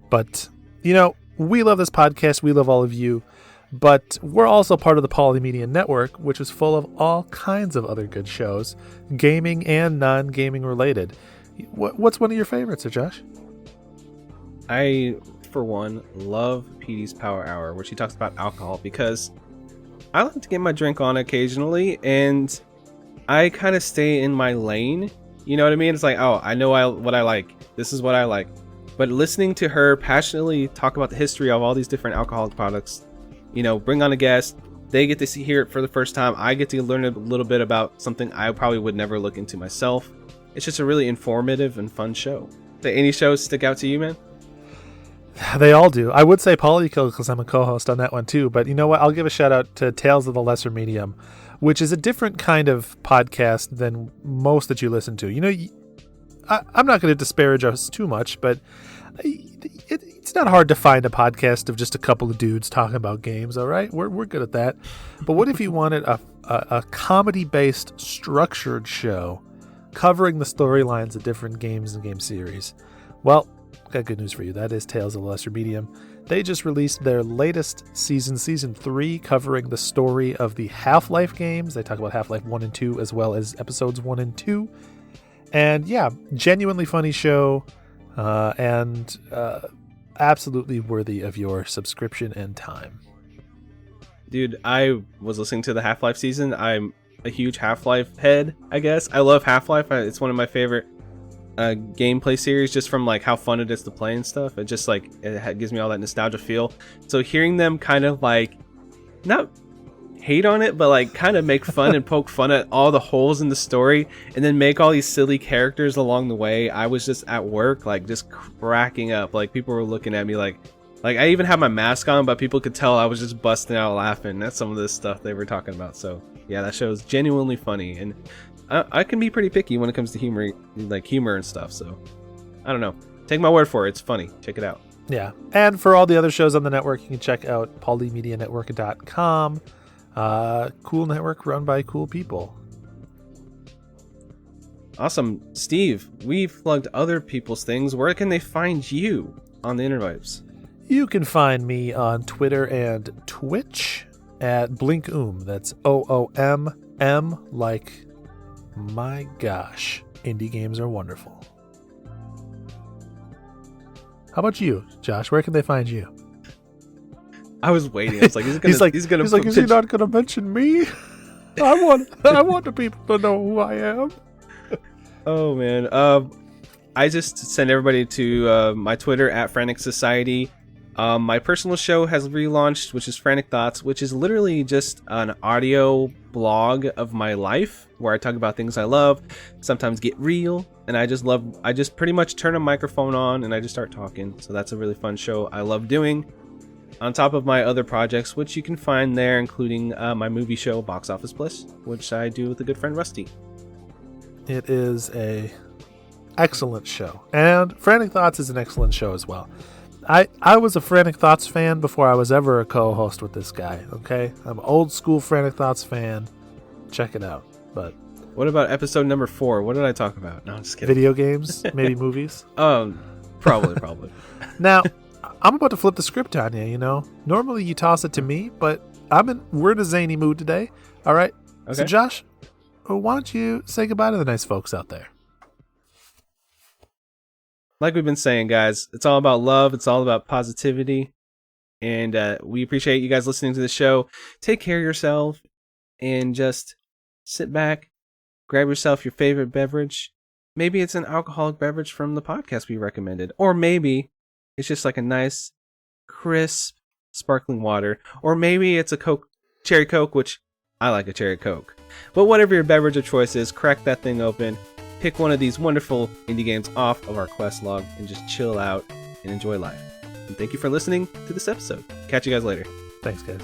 But we love this podcast. We love all of you. But we're also part of the Polymedia Network, which is full of all kinds of other good shows, gaming and non-gaming related. What's one of your favorites, Josh? I, for one, love Petey's Power Hour, where she talks about alcohol, because I like to get my drink on occasionally, and I kind of stay in my lane. You know what I mean? It's like, oh, I know what I like. This is what I like. But listening to her passionately talk about the history of all these different alcoholic products, bring on a guest, they get to hear it for the first time. I get to learn a little bit about something I probably would never look into myself. It's just a really informative and fun show. Do any shows stick out to you, man? They all do. I would say Polykill because I'm a co-host on that one too. But you know what? I'll give a shout out to Tales of the Lesser Medium, which is a different kind of podcast than most that you listen to. I'm not going to disparage us too much, but it's not hard to find a podcast of just a couple of dudes talking about games, all right? We're good at that. But what if you wanted a comedy-based structured show covering the storylines of different games and game series? Well, got good news for you. That is Tales of the Lesser Medium. They just released their latest season 3, covering the story of the Half-Life games. They talk about Half-Life 1 and 2, as well as episodes 1 and 2. And yeah, genuinely funny show, and absolutely worthy of your subscription and time. Dude, I was listening to the Half-Life season. I'm a huge Half-Life head, I guess. I love Half-Life. It's one of my favorite gameplay series, just from like how fun it is to play and stuff. It just like it gives me all that nostalgia feel. So hearing them kind of like, not hate on it, but like kind of make fun and poke fun at all the holes in the story, and then make all these silly characters along the way. I was just at work, like just cracking up. Like people were looking at me like I even had my mask on, but people could tell I was just busting out laughing at some of this stuff they were talking about. So yeah, that show is genuinely funny, and I can be pretty picky when it comes to humor and stuff. So I don't know. Take my word for it. It's funny. Check it out. Yeah. And for all the other shows on the network, you can check out polymedianetwork.com. Cool network run by cool people. Awesome. Steve, we've plugged other people's things. Where can they find you on the interwebs? You can find me on Twitter and Twitch at BlinkOom. That's OOMM, like, my gosh, indie games are wonderful. How about you, Josh? Where can they find you? I was waiting. I was like, he's like, is he not going to mention me? I want the people to know who I am. Oh man. I just send everybody to my Twitter at Frantic Society. My personal show has relaunched, which is Frantic Thoughts, which is literally just an audio blog of my life where I talk about things I love, sometimes get real, and I just pretty much turn a microphone on and I just start talking. So that's a really fun show I love doing. On top of my other projects, which you can find there, including my movie show, Box Office Bliss, which I do with a good friend, Rusty. It is a excellent show. And Frantic Thoughts is an excellent show as well. I was a Frantic Thoughts fan before I was ever a co-host with this guy, okay? I'm an old school Frantic Thoughts fan. Check it out. But what about episode number 4? What did I talk about? No, I'm just kidding. Video games, maybe movies? Probably. Now, I'm about to flip the script on you, you know? Normally you toss it to me, but we're in a zany mood today. All right? Okay. So Josh, why don't you say goodbye to the nice folks out there? Like we've been saying, guys, it's all about love. It's all about positivity. And we appreciate you guys listening to the show. Take care of yourself and just sit back, grab yourself your favorite beverage. Maybe it's an alcoholic beverage from the podcast we recommended. Or maybe it's just like a nice, crisp, sparkling water. Or maybe it's a cherry Coke, which I like a cherry Coke. But whatever your beverage of choice is, crack that thing open. Pick one of these wonderful indie games off of our quest log and just chill out and enjoy life. And thank you for listening to this episode. Catch you guys later. Thanks, guys.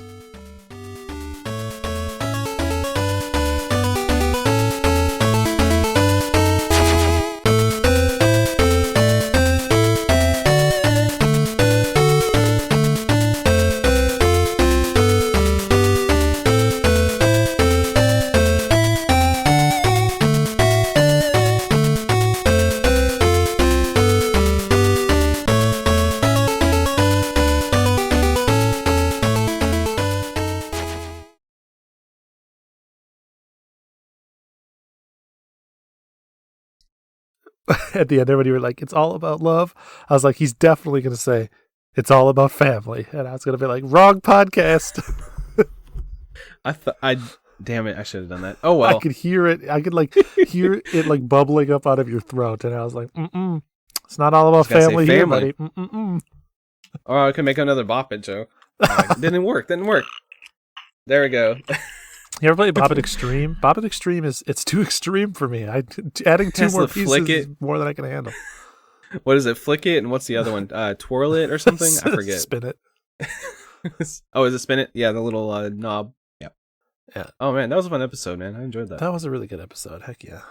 At the end, everybody were like, it's all about love. I was like, he's definitely going to say, it's all about family. And I was going to be like, wrong podcast. Damn it, I should have done that. Oh, well. I could hear it. I could hear it like bubbling up out of your throat. And I was like, it's not all about family here, buddy. Or I can make another Bop It joke. Didn't work. There we go. You ever play Bop It Extreme? Bop It Extreme it's too extreme for me. Adding 2 more pieces is more than I can handle. What is it? Flick it, and what's the other one? Twirl it or something? I forget. Spin it. Oh, is it spin it? Yeah, the little knob. Yeah. Oh man, that was a fun episode, man. I enjoyed that. That was a really good episode. Heck yeah.